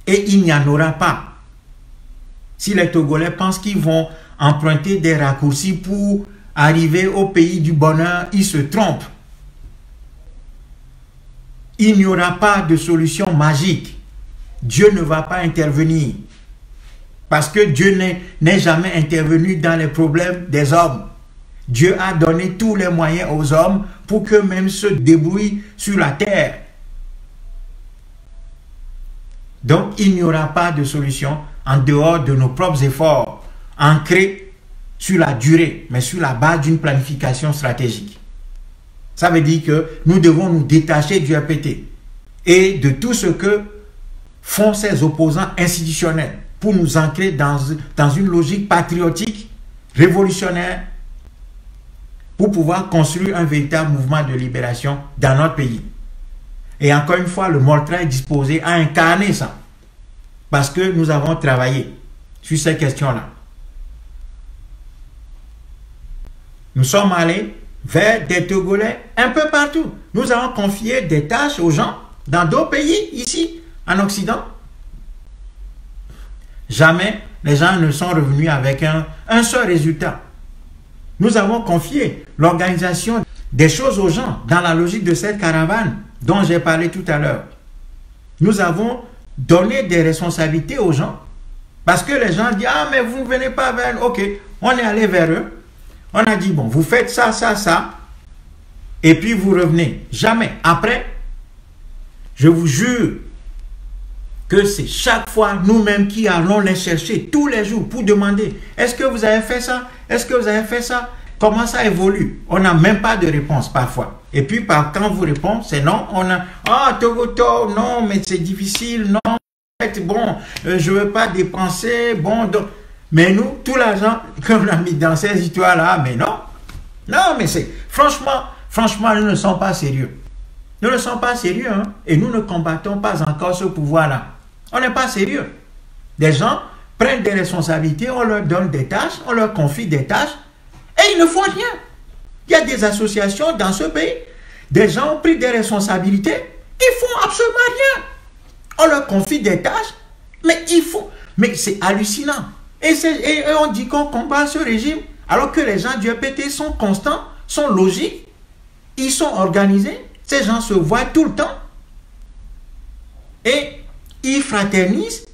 Speaker 1: Et il n'y en aura pas. Si les Togolais pensent qu'ils vont emprunter des raccourcis pour arriver au pays du bonheur, ils se trompent. Il n'y aura pas de solution magique. Dieu ne va pas intervenir. Parce que Dieu n'est jamais intervenu dans les problèmes des hommes. Dieu a donné tous les moyens aux hommes pour qu'eux-mêmes se débrouillent sur la terre. Donc, il n'y aura pas de solution en dehors de nos propres efforts, ancrés sur la durée, mais sur la base d'une planification stratégique. Ça veut dire que nous devons nous détacher du RPT et de tout ce que font ces opposants institutionnels pour nous ancrer dans une logique patriotique, révolutionnaire, pour pouvoir construire un véritable mouvement de libération dans notre pays. Et encore une fois, le Moltra est disposé à incarner ça. Parce que nous avons travaillé sur ces questions-là. Nous sommes allés vers des Togolais un peu partout. Nous avons confié des tâches aux gens dans d'autres pays, ici, en Occident. Jamais les gens ne sont revenus avec un seul résultat. Nous avons confié l'organisation des choses aux gens dans la logique de cette caravane dont j'ai parlé tout à l'heure. Nous avons donné des responsabilités aux gens parce que les gens disent « Ah, mais vous ne venez pas vers nous. » Ok, on est allé vers eux. On a dit « Bon, vous faites ça, ça, ça. » Et puis vous revenez. Jamais. Après, je vous jure que c'est chaque fois nous-mêmes qui allons les chercher tous les jours pour demander « Est-ce que vous avez fait ça? Est-ce que vous avez fait ça? » Comment ça évolue? On n'a même pas de réponse parfois. Et puis quand vous répondez, c'est non. On a « Ah, Togoto, non, mais c'est difficile, non. Bon, je ne veux pas dépenser, bon. » Mais nous, tout l'argent qu'on a mis dans ces histoires-là, mais non. Non, mais c'est... Franchement, nous ne sommes pas sérieux. Nous ne sommes pas sérieux, hein? Et nous ne combattons pas encore ce pouvoir-là. On n'est pas sérieux. Des gens prennent des responsabilités, on leur donne des tâches, on leur confie des tâches, et ils ne font rien. Il y a des associations dans ce pays. Des gens ont pris des responsabilités, ils font absolument rien. On leur confie des tâches, mais ils font... Mais c'est hallucinant. Et on dit qu'on combat ce régime, alors que les gens du EPT sont constants, sont logiques, ils sont organisés, ces gens se voient tout le temps. Et ils fraternisent,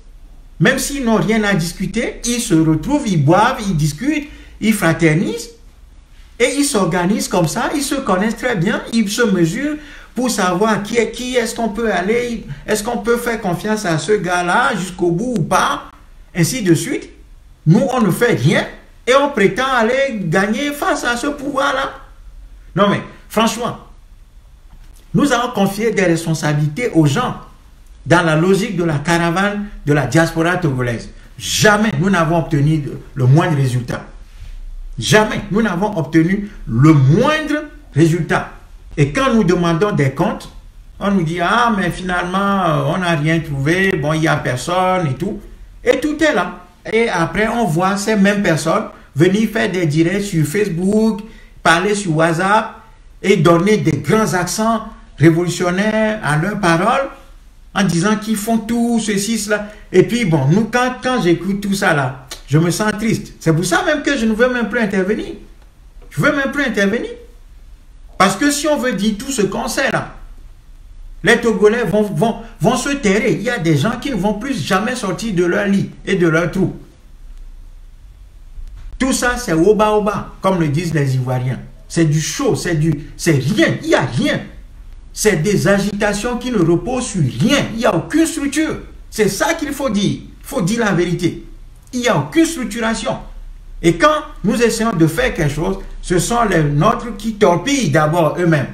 Speaker 1: même s'ils n'ont rien à discuter, ils se retrouvent, ils boivent, ils discutent, ils fraternisent, et ils s'organisent comme ça, ils se connaissent très bien, ils se mesurent pour savoir qui est-ce qu'on peut aller, est-ce qu'on peut faire confiance à ce gars-là jusqu'au bout ou pas, ainsi de suite. Nous, on ne fait rien et on prétend aller gagner face à ce pouvoir-là. Non mais, franchement, nous avons confié des responsabilités aux gens dans la logique de la caravane de la diaspora togolaise. Jamais nous n'avons obtenu le moindre résultat. Jamais nous n'avons obtenu le moindre résultat. Et quand nous demandons des comptes, on nous dit « Ah, mais finalement, on n'a rien trouvé, bon, il n'y a personne et tout. » Et tout est là. Et après, on voit ces mêmes personnes venir faire des directs sur Facebook, parler sur WhatsApp et donner des grands accents révolutionnaires à leurs paroles en disant qu'ils font tout ceci, cela. Et puis, bon, nous, quand j'écoute tout ça là, je me sens triste. C'est pour ça même que je ne veux même plus intervenir. Je ne veux même plus intervenir. Parce que si on veut dire tout ce qu'on sait là, les Togolais vont se terrer. Il y a des gens qui ne vont plus jamais sortir de leur lit et de leur trou. Tout ça, c'est oba-oba, comme le disent les Ivoiriens. C'est du chaud, c'est rien, il n'y a rien. C'est des agitations qui ne reposent sur rien. Il n'y a aucune structure. C'est ça qu'il faut dire. Il faut dire la vérité. Il n'y a aucune structuration. Et quand nous essayons de faire quelque chose, ce sont les nôtres qui torpillent d'abord eux-mêmes.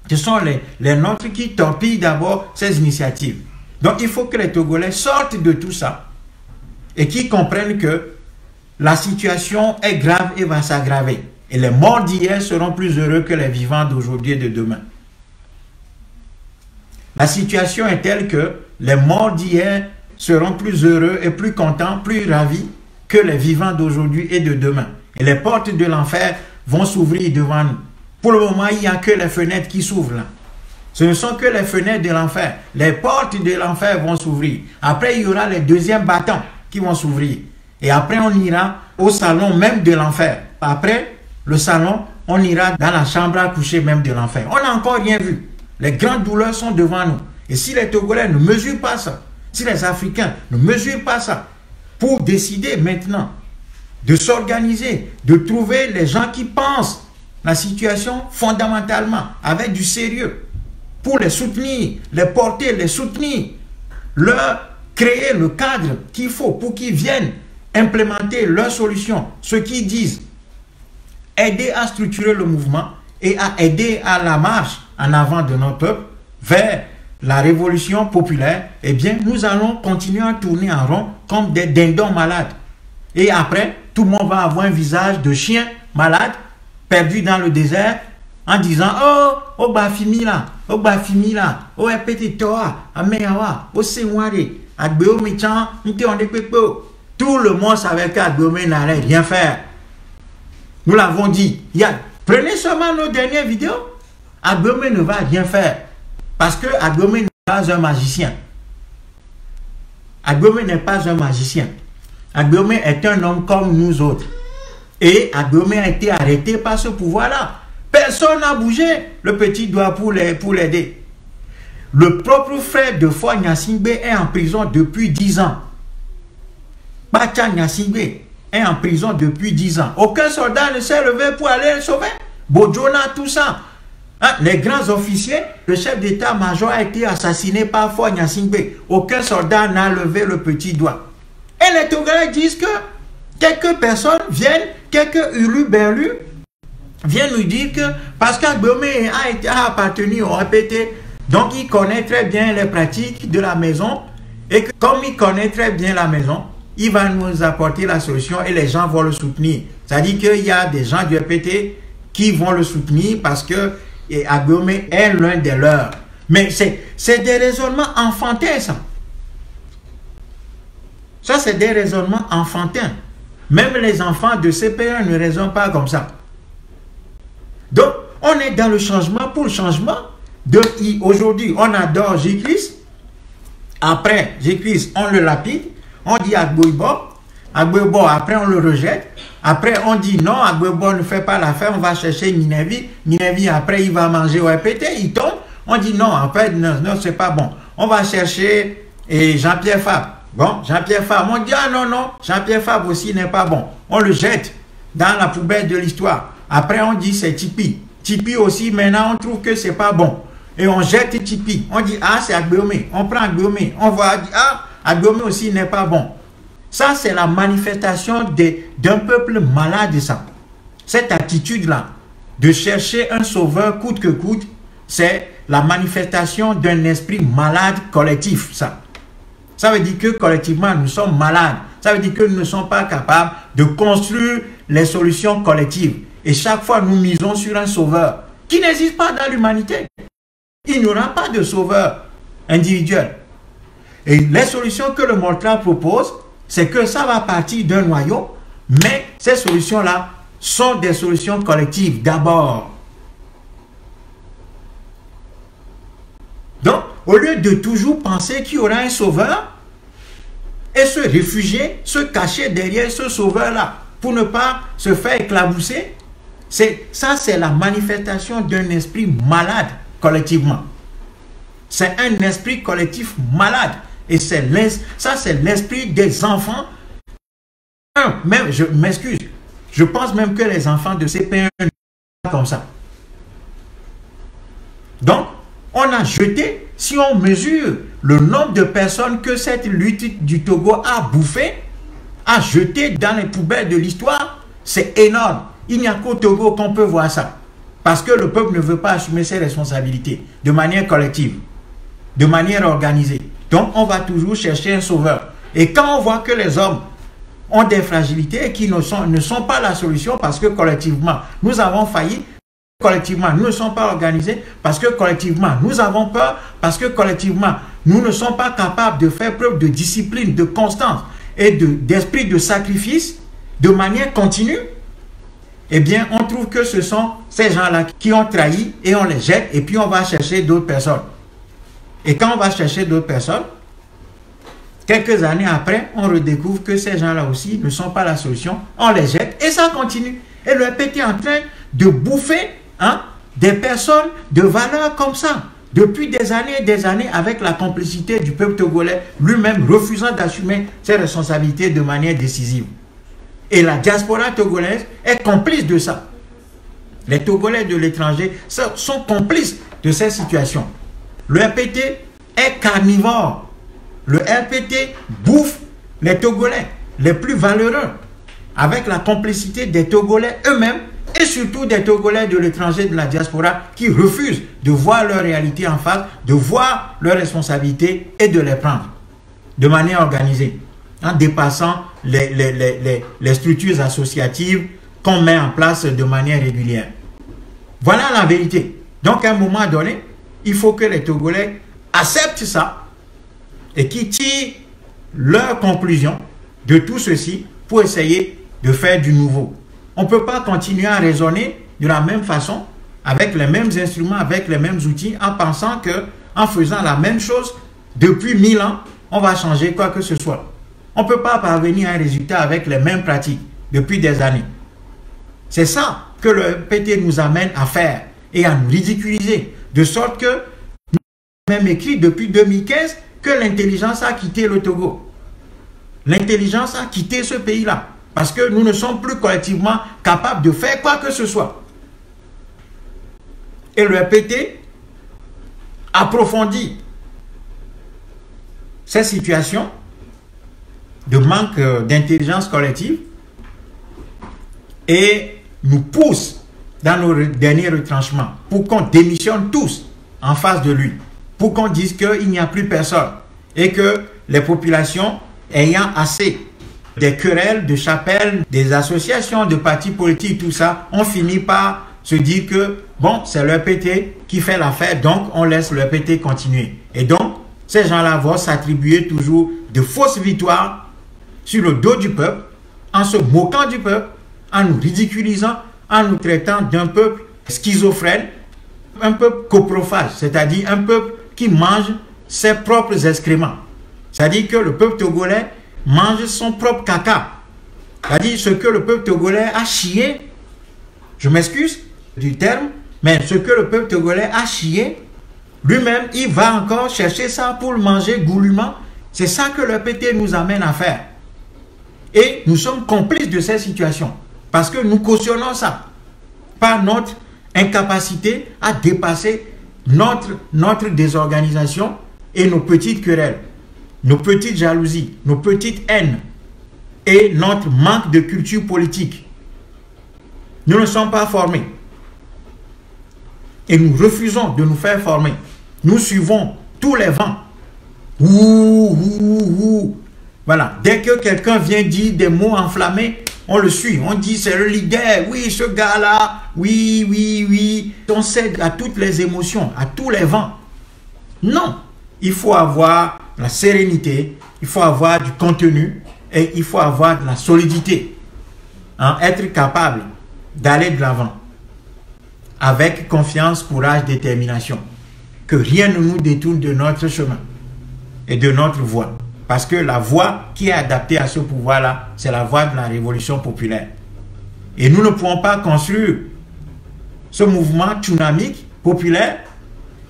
Speaker 1: Ce sont les nôtres qui torpillent d'abord ces initiatives. Donc il faut que les Togolais sortent de tout ça et qu'ils comprennent que la situation est grave et va s'aggraver. Et les morts d'hier seront plus heureux que les vivants d'aujourd'hui et de demain. La situation est telle que les morts d'hier seront plus heureux et plus contents, plus ravis que les vivants d'aujourd'hui et de demain. Et les portes de l'enfer vont s'ouvrir devant nous. Pour le moment, il n'y a que les fenêtres qui s'ouvrent là. Ce ne sont que les fenêtres de l'enfer. Les portes de l'enfer vont s'ouvrir. Après, il y aura les deuxièmes bâtons qui vont s'ouvrir. Et après, on ira au salon même de l'enfer. Après le salon, on ira dans la chambre à coucher même de l'enfer. On n'a encore rien vu. Les grandes douleurs sont devant nous. Et si les Togolais ne mesurent pas ça, si les Africains ne mesurent pas ça, pour décider maintenant de s'organiser, de trouver les gens qui pensent la situation fondamentalement, avec du sérieux, pour les soutenir, les porter, les soutenir, leur créer le cadre qu'il faut pour qu'ils viennent implémenter leurs solutions, ce qu'ils disent, aider à structurer le mouvement et à aider à la marche en avant de notre peuple vers la révolution populaire. Eh bien, nous allons continuer à tourner en rond comme des dindons malades. Et après, tout le monde va avoir un visage de chien malade, perdu dans le désert, en disant « Oh, bafimi là, oh, bafimi là, oh, petit toa, ameyawa, oh, seware, agbeo mechan, nte on pepo. » Tout le monde savait qu'Agbome n'allait rien faire. Nous l'avons dit. Prenez seulement nos dernières vidéos. Agbome ne va rien faire. Parce que Agbome n'est pas un magicien. Agbome n'est pas un magicien. Agbome est un homme comme nous autres. Et Agbome a été arrêté par ce pouvoir-là. Personne n'a bougé le petit doigt pour l'aider. Le propre frère de Foi Gnassingbé est en prison depuis 10 ans. Bacha Gnassingbé est en prison depuis 10 ans. Aucun soldat ne s'est levé pour aller le sauver. Bojona, tout ça. Hein, les grands officiers, le chef d'état-major a été assassiné par Foi Gnassingbé. Aucun soldat n'a levé le petit doigt. Et les Togolais disent que quelques personnes viennent, quelques hurluberlus, viennent nous dire que parce qu'Agbome a appartenu au RPT, donc il connaît très bien les pratiques de la maison, et que comme il connaît très bien la maison, il va nous apporter la solution et les gens vont le soutenir. C'est-à-dire qu'il y a des gens du RPT qui vont le soutenir parce que Agbome est l'un des leurs. Mais c'est des raisonnements enfantins, ça. Ça, c'est des raisonnements enfantins. Même les enfants de CP1 ne raisonnent pas comme ça. Donc, on est dans le changement pour le changement. Aujourd'hui, on adore Jésus-Christ. Après Jésus-Christ, on le lapide. On dit Agboibo. Agboibo, après on le rejette. Après, on dit non, Agboibo ne fait pas l'affaire. On va chercher Ninevi. Ninevi, après, il va manger au RPT. Il tombe. On dit non, en fait, non, c'est pas bon. On va chercher Jean-Pierre Fabre. Bon, Jean-Pierre Fabre. On dit ah non, non, Jean-Pierre Fabre aussi n'est pas bon. On le jette dans la poubelle de l'histoire. Après, on dit c'est Tipeee. Tipeee aussi, maintenant, on trouve que c'est pas bon. Et on jette Tipeee. On dit ah, c'est Agbome. On prend Agbome. On voit, ah, Agbome aussi n'est pas bon. Ça, c'est la manifestation d'un peuple malade, ça. Cette attitude-là, de chercher un sauveur coûte que coûte, c'est la manifestation d'un esprit malade collectif, ça. Ça veut dire que collectivement, nous sommes malades. Ça veut dire que nous ne sommes pas capables de construire les solutions collectives. Et chaque fois, nous misons sur un sauveur qui n'existe pas dans l'humanité. Il n'y aura pas de sauveur individuel. Et les solutions que le Moltra propose, c'est que ça va partir d'un noyau, mais ces solutions-là sont des solutions collectives d'abord. Donc, au lieu de toujours penser qu'il y aura un sauveur et se réfugier, se cacher derrière ce sauveur-là pour ne pas se faire éclabousser, ça c'est la manifestation d'un esprit malade collectivement. C'est un esprit collectif malade. Et ça, c'est l'esprit des enfants. Même, je m'excuse, je pense même que les enfants de CP1 ne sont pas comme ça. Donc, on a jeté, si on mesure le nombre de personnes que cette lutte du Togo a bouffé, à jeter dans les poubelles de l'histoire, c'est énorme. Il n'y a qu'au Togo qu'on peut voir ça. Parce que le peuple ne veut pas assumer ses responsabilités de manière collective, de manière organisée. Donc, on va toujours chercher un sauveur. Et quand on voit que les hommes ont des fragilités et qui ne sont pas la solution parce que collectivement, nous avons failli, collectivement, nous ne sommes pas organisés, parce que collectivement, nous avons peur, parce que collectivement, nous ne sommes pas capables de faire preuve de discipline, de constance et d'esprit de sacrifice de manière continue, eh bien, on trouve que ce sont ces gens-là qui ont trahi et on les jette et puis on va chercher d'autres personnes. Et quand on va chercher d'autres personnes, quelques années après, on redécouvre que ces gens-là aussi ne sont pas la solution. On les jette et ça continue. Et le RPT est en train de bouffer des personnes de valeur comme ça. Depuis des années et des années, avec la complicité du peuple togolais, lui-même refusant d'assumer ses responsabilités de manière décisive. Et la diaspora togolaise est complice de ça. Les Togolais de l'étranger sont complices de cette situation. Le RPT est carnivore. Le RPT bouffe les Togolais les plus valeureux avec la complicité des Togolais eux-mêmes et surtout des Togolais de l'étranger, de la diaspora qui refusent de voir leur réalité en face, de voir leurs responsabilités et de les prendre de manière organisée, en dépassant les structures associatives qu'on met en place de manière régulière. Voilà la vérité. Donc à un moment donné, il faut que les Togolais acceptent ça et qu'ils tirent leur conclusion de tout ceci pour essayer de faire du nouveau. On ne peut pas continuer à raisonner de la même façon, avec les mêmes instruments, avec les mêmes outils, en pensant qu'en faisant la même chose depuis 1000 ans, on va changer quoi que ce soit. On ne peut pas parvenir à un résultat avec les mêmes pratiques depuis des années. C'est ça que le RPT nous amène à faire et à nous ridiculiser, de sorte que nous avons même écrit depuis 2015 que l'intelligence a quitté le Togo. L'intelligence a quitté ce pays-là parce que nous ne sommes plus collectivement capables de faire quoi que ce soit. Et le RPT approfondit cette situation de manque d'intelligence collective et nous pousse dans nos derniers retranchements pour qu'on démissionne tous en face de lui, pour qu'on dise qu'il n'y a plus personne et que les populations ayant assez des querelles, de chapelles, des associations, de partis politiques, tout ça, on finit par se dire que bon, c'est le RPT qui fait l'affaire, donc on laisse le RPT continuer. Et donc, ces gens-là vont s'attribuer toujours de fausses victoires sur le dos du peuple, en se moquant du peuple, en nous ridiculisant, en nous traitant d'un peuple schizophrène, un peuple coprophage, c'est-à-dire un peuple qui mange ses propres excréments. C'est-à-dire que le peuple togolais mange son propre caca. C'est-à-dire ce que le peuple togolais a chié, je m'excuse du terme, mais ce que le peuple togolais a chié, lui-même, il va encore chercher ça pour le manger goulûment. C'est ça que le RPT nous amène à faire. Et nous sommes complices de cette situation. Parce que nous cautionnons ça. Par notre incapacité à dépasser notre désorganisation et nos petites querelles, nos petites jalousies, nos petites haines et notre manque de culture politique. Nous ne sommes pas formés. Et nous refusons de nous faire former. Nous suivons tous les vents. Voilà. Dès que quelqu'un vient dire des mots enflammés, on le suit. On dit c'est le leader. Oui, ce gars-là. Oui. On cède à toutes les émotions, à tous les vents. Non. Il faut avoir la sérénité. Il faut avoir du contenu. Et il faut avoir de la solidité. Être capable d'aller de l'avant. Avec confiance, courage, détermination. Que rien ne nous détourne de notre chemin et de notre voie. Parce que la voie qui est adaptée à ce pouvoir-là, c'est la voie de la révolution populaire. Et nous ne pouvons pas construire ce mouvement tsunamique populaire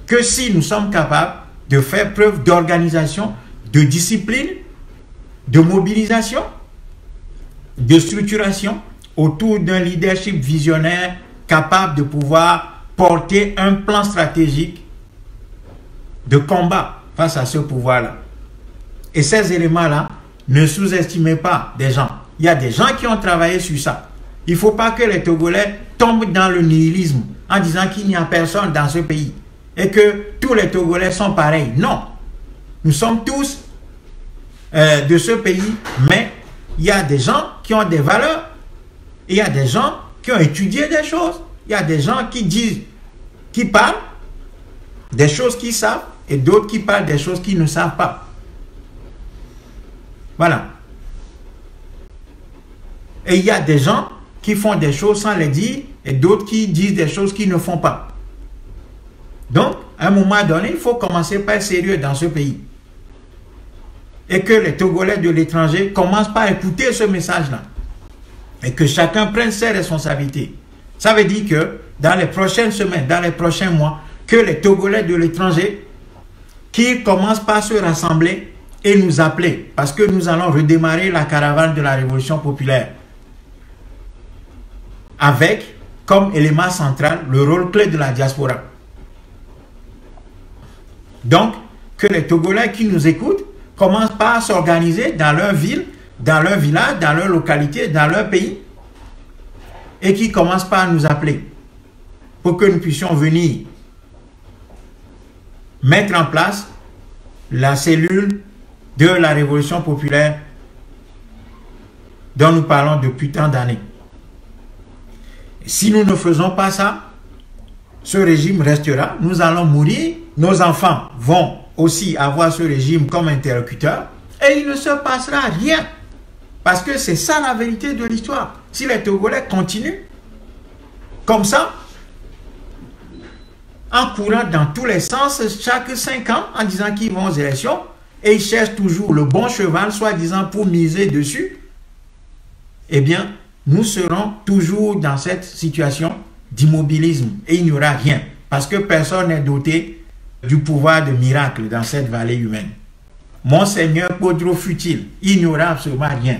Speaker 1: que si nous sommes capables de faire preuve d'organisation, de discipline, de mobilisation, de structuration autour d'un leadership visionnaire capable de pouvoir porter un plan stratégique de combat face à ce pouvoir-là. Et ces éléments-là ne sous-estimez pas des gens. Il y a des gens qui ont travaillé sur ça. Il ne faut pas que les Togolais tombent dans le nihilisme en disant qu'il n'y a personne dans ce pays et que tous les Togolais sont pareils. Non. Nous sommes tous de ce pays, mais il y a des gens qui ont des valeurs. Il y a des gens qui ont étudié des choses. Il y a des gens qui disent, qui parlent des choses qu'ils savent et d'autres qui parlent des choses qu'ils ne savent pas. Voilà. Et il y a des gens qui font des choses sans les dire et d'autres qui disent des choses qu'ils ne font pas. Donc, à un moment donné, il faut commencer par être sérieux dans ce pays. Et que les Togolais de l'étranger commencent par écouter ce message-là. Et que chacun prenne ses responsabilités. Ça veut dire que dans les prochaines semaines, dans les prochains mois, que les Togolais de l'étranger qui commencent par se rassembler et nous appeler, parce que nous allons redémarrer la caravane de la Révolution populaire avec comme élément central le rôle clé de la diaspora. Donc, que les Togolais qui nous écoutent commencent par s'organiser dans leur ville, dans leur village, dans leur localité, dans leur pays, et qui commencent par nous appeler pour que nous puissions venir mettre en place la cellule de la Révolution populaire dont nous parlons depuis tant d'années. Si nous ne faisons pas ça, ce régime restera, nous allons mourir, nos enfants vont aussi avoir ce régime comme interlocuteur et il ne se passera rien. Parce que c'est ça la vérité de l'histoire. Si les Togolais continuent comme ça, en courant dans tous les sens chaque 5 ans, en disant qu'ils vont aux élections, et ils cherchent toujours le bon cheval, soi-disant pour miser dessus, eh bien, nous serons toujours dans cette situation d'immobilisme et il n'y aura rien. Parce que personne n'est doté du pouvoir de miracle dans cette vallée humaine. Monseigneur Podro fut-il, il n'y aura absolument rien.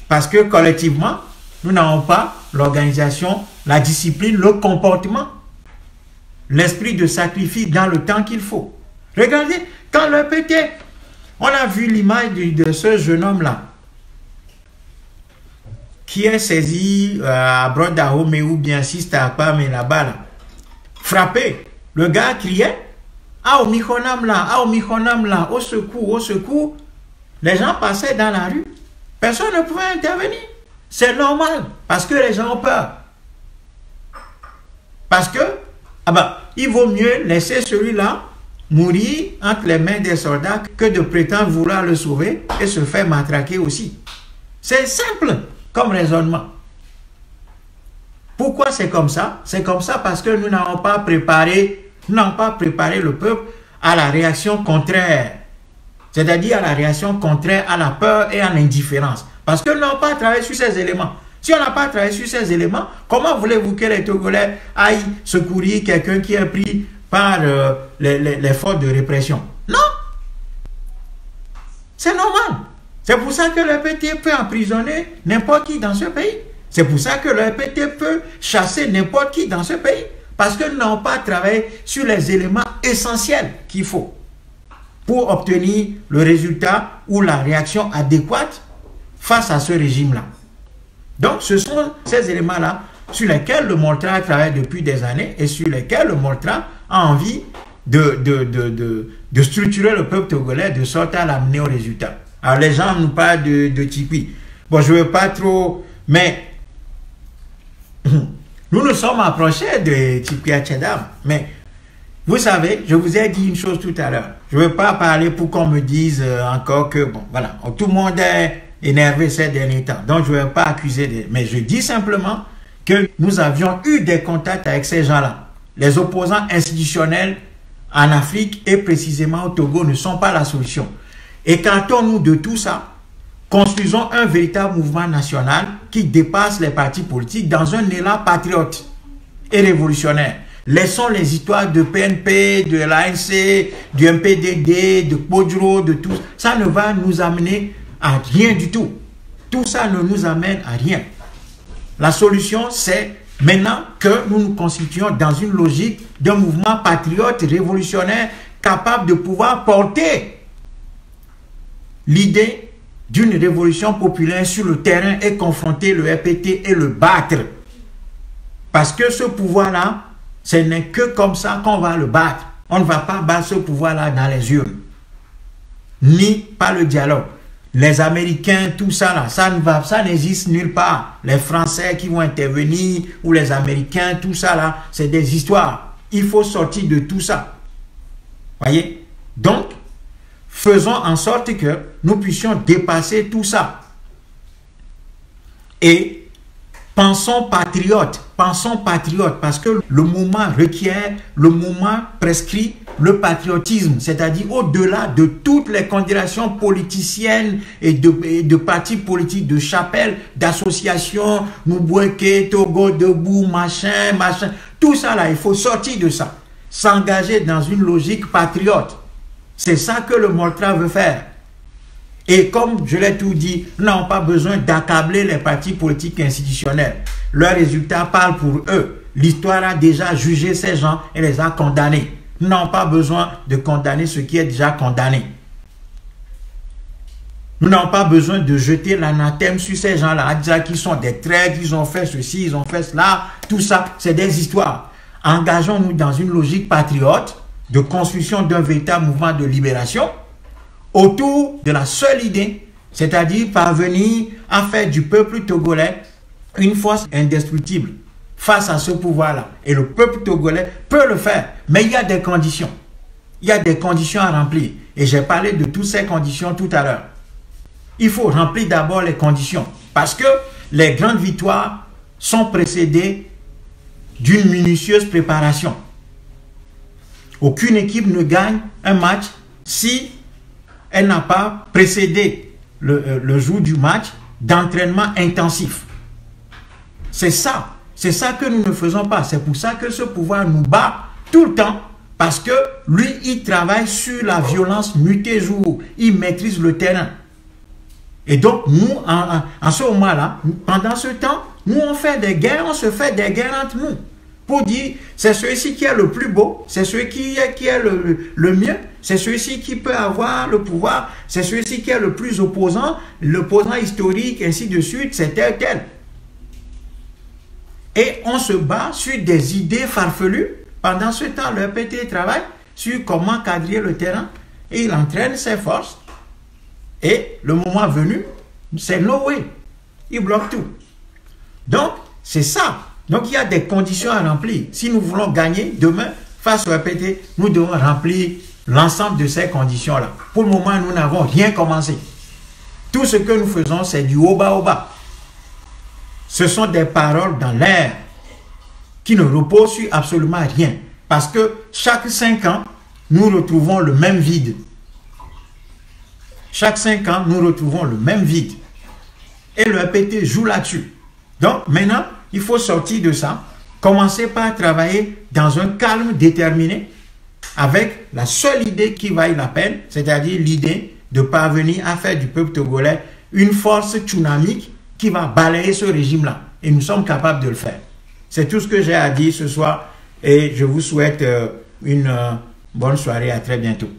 Speaker 1: Parce que collectivement, nous n'avons pas l'organisation, la discipline, le comportement, l'esprit de sacrifice dans le temps qu'il faut. Regardez, quand le PT, on a vu l'image de ce jeune homme-là, qui est saisi à Brodahome ou bien Sistapa, mais là-bas, là, frappé. Le gars criait, « Ah, au Michonam là, ah, au Michonam là, au secours, au secours !» Les gens passaient dans la rue. Personne ne pouvait intervenir. C'est normal, parce que les gens ont peur. Parce que, il vaut mieux laisser celui-là mourir entre les mains des soldats que de prétendre vouloir le sauver et se faire matraquer aussi. C'est simple comme raisonnement. Pourquoi c'est comme ça? C'est comme ça parce que nous n'avons pas préparé le peuple à la réaction contraire. C'est-à-dire à la réaction contraire à la peur et à l'indifférence. Parce que nous n'avons pas travaillé sur ces éléments. Si on n'a pas travaillé sur ces éléments, comment voulez-vous que les Togolais aillent secourir quelqu'un qui est pris par les forces de répression? Non! C'est normal. C'est pour ça que le PT peut emprisonner n'importe qui dans ce pays. C'est pour ça que le PT peut chasser n'importe qui dans ce pays. Parce que nous n'avons pas travaillé sur les éléments essentiels qu'il faut pour obtenir le résultat ou la réaction adéquate face à ce régime-là. Donc, ce sont ces éléments-là sur lesquels le Moltra travaille depuis des années et sur lesquels le Moltra a envie de structurer le peuple togolais de sorte à l'amener au résultat. Alors, les gens nous parlent de Tikwi. Bon, je ne veux pas trop, mais nous nous sommes approchés de Tikwi Achedam. Mais vous savez, je vous ai dit une chose tout à l'heure. Je ne veux pas parler pour qu'on me dise encore que, bon, voilà, tout le monde est énervé ces derniers temps. Donc, je ne vais pas accuser, mais je dis simplement que nous avions eu des contacts avec ces gens-là. Les opposants institutionnels en Afrique et précisément au Togo ne sont pas la solution. Écartons-nous de tout ça. Construisons un véritable mouvement national qui dépasse les partis politiques dans un élan patriote et révolutionnaire. Laissons les histoires de PNP, de l'ANC, du MPDD, de Podro, de tout. Ça ne va nous amener à rien du tout. Tout ça ne nous amène à rien. La solution, c'est maintenant que nous nous constituons dans une logique d'un mouvement patriote révolutionnaire capable de pouvoir porter l'idée d'une révolution populaire sur le terrain et confronter le RPT et le battre. Parce que ce pouvoir-là, ce n'est que comme ça qu'on va le battre. On ne va pas battre ce pouvoir-là dans les urnes. Ni par le dialogue. Les Américains, tout ça là, ça n'existe nulle part. Les Français qui vont intervenir, ou les Américains, tout ça là, c'est des histoires. Il faut sortir de tout ça. Voyez? Donc, faisons en sorte que nous puissions dépasser tout ça. Et pensons patriotes, parce que le moment requiert, le moment prescrit le patriotisme, c'est-à-dire au-delà de toutes les considérations politiciennes et de partis politiques, de chapelles, d'associations, Mouboueke, Togo, Debout, machin, tout ça là, il faut sortir de ça, s'engager dans une logique patriote. C'est ça que le Moltra veut faire. Et comme je l'ai tout dit, nous n'avons pas besoin d'accabler les partis politiques institutionnels. Leurs résultats parlent pour eux. L'histoire a déjà jugé ces gens et les a condamnés. Nous n'avons pas besoin de condamner ce qui est déjà condamné. Nous n'avons pas besoin de jeter l'anathème sur ces gens-là, à dire qu'ils sont des traîtres, qu'ils ont fait ceci, ils ont fait cela. Tout ça, c'est des histoires. Engageons-nous dans une logique patriote de construction d'un véritable mouvement de libération autour de la seule idée, c'est-à-dire parvenir à faire du peuple togolais une force indestructible face à ce pouvoir-là. Et le peuple togolais peut le faire, mais il y a des conditions. Il y a des conditions à remplir. Et j'ai parlé de toutes ces conditions tout à l'heure. Il faut remplir d'abord les conditions, parce que les grandes victoires sont précédées d'une minutieuse préparation. Aucune équipe ne gagne un match si elle n'a pas précédé le jour du match d'entraînement intensif. C'est ça que nous ne faisons pas. C'est pour ça que ce pouvoir nous bat tout le temps, parce que lui, il travaille sur la violence nuit jour. Il maîtrise le terrain. Et donc, nous, en ce moment-là, pendant ce temps, nous, on fait des guerres, on se fait des guerres entre nous. Pour dire, c'est celui-ci qui est le plus beau, c'est celui qui est le mieux, c'est celui-ci qui peut avoir le pouvoir, c'est celui-ci qui est le plus opposant, l'opposant historique, ainsi de suite, c'est tel. Et on se bat sur des idées farfelues. Pendant ce temps, le RPT travaille sur comment quadriller le terrain et il entraîne ses forces. Et le moment venu, c'est no way. Il bloque tout. Donc, c'est ça. Donc, il y a des conditions à remplir. Si nous voulons gagner demain face au RPT, nous devons remplir l'ensemble de ces conditions-là. Pour le moment, nous n'avons rien commencé. Tout ce que nous faisons, c'est du oba-oba. Ce sont des paroles dans l'air qui ne reposent sur absolument rien. Parce que chaque 5 ans, nous retrouvons le même vide. Chaque 5 ans, nous retrouvons le même vide. Et le RPT joue là-dessus. Donc, maintenant, il faut sortir de ça, commencer par travailler dans un calme déterminé, avec la seule idée qui vaille la peine, c'est-à-dire l'idée de parvenir à faire du peuple togolais une force tsunamique qui va balayer ce régime-là. Et nous sommes capables de le faire. C'est tout ce que j'ai à dire ce soir et je vous souhaite une bonne soirée. À très bientôt.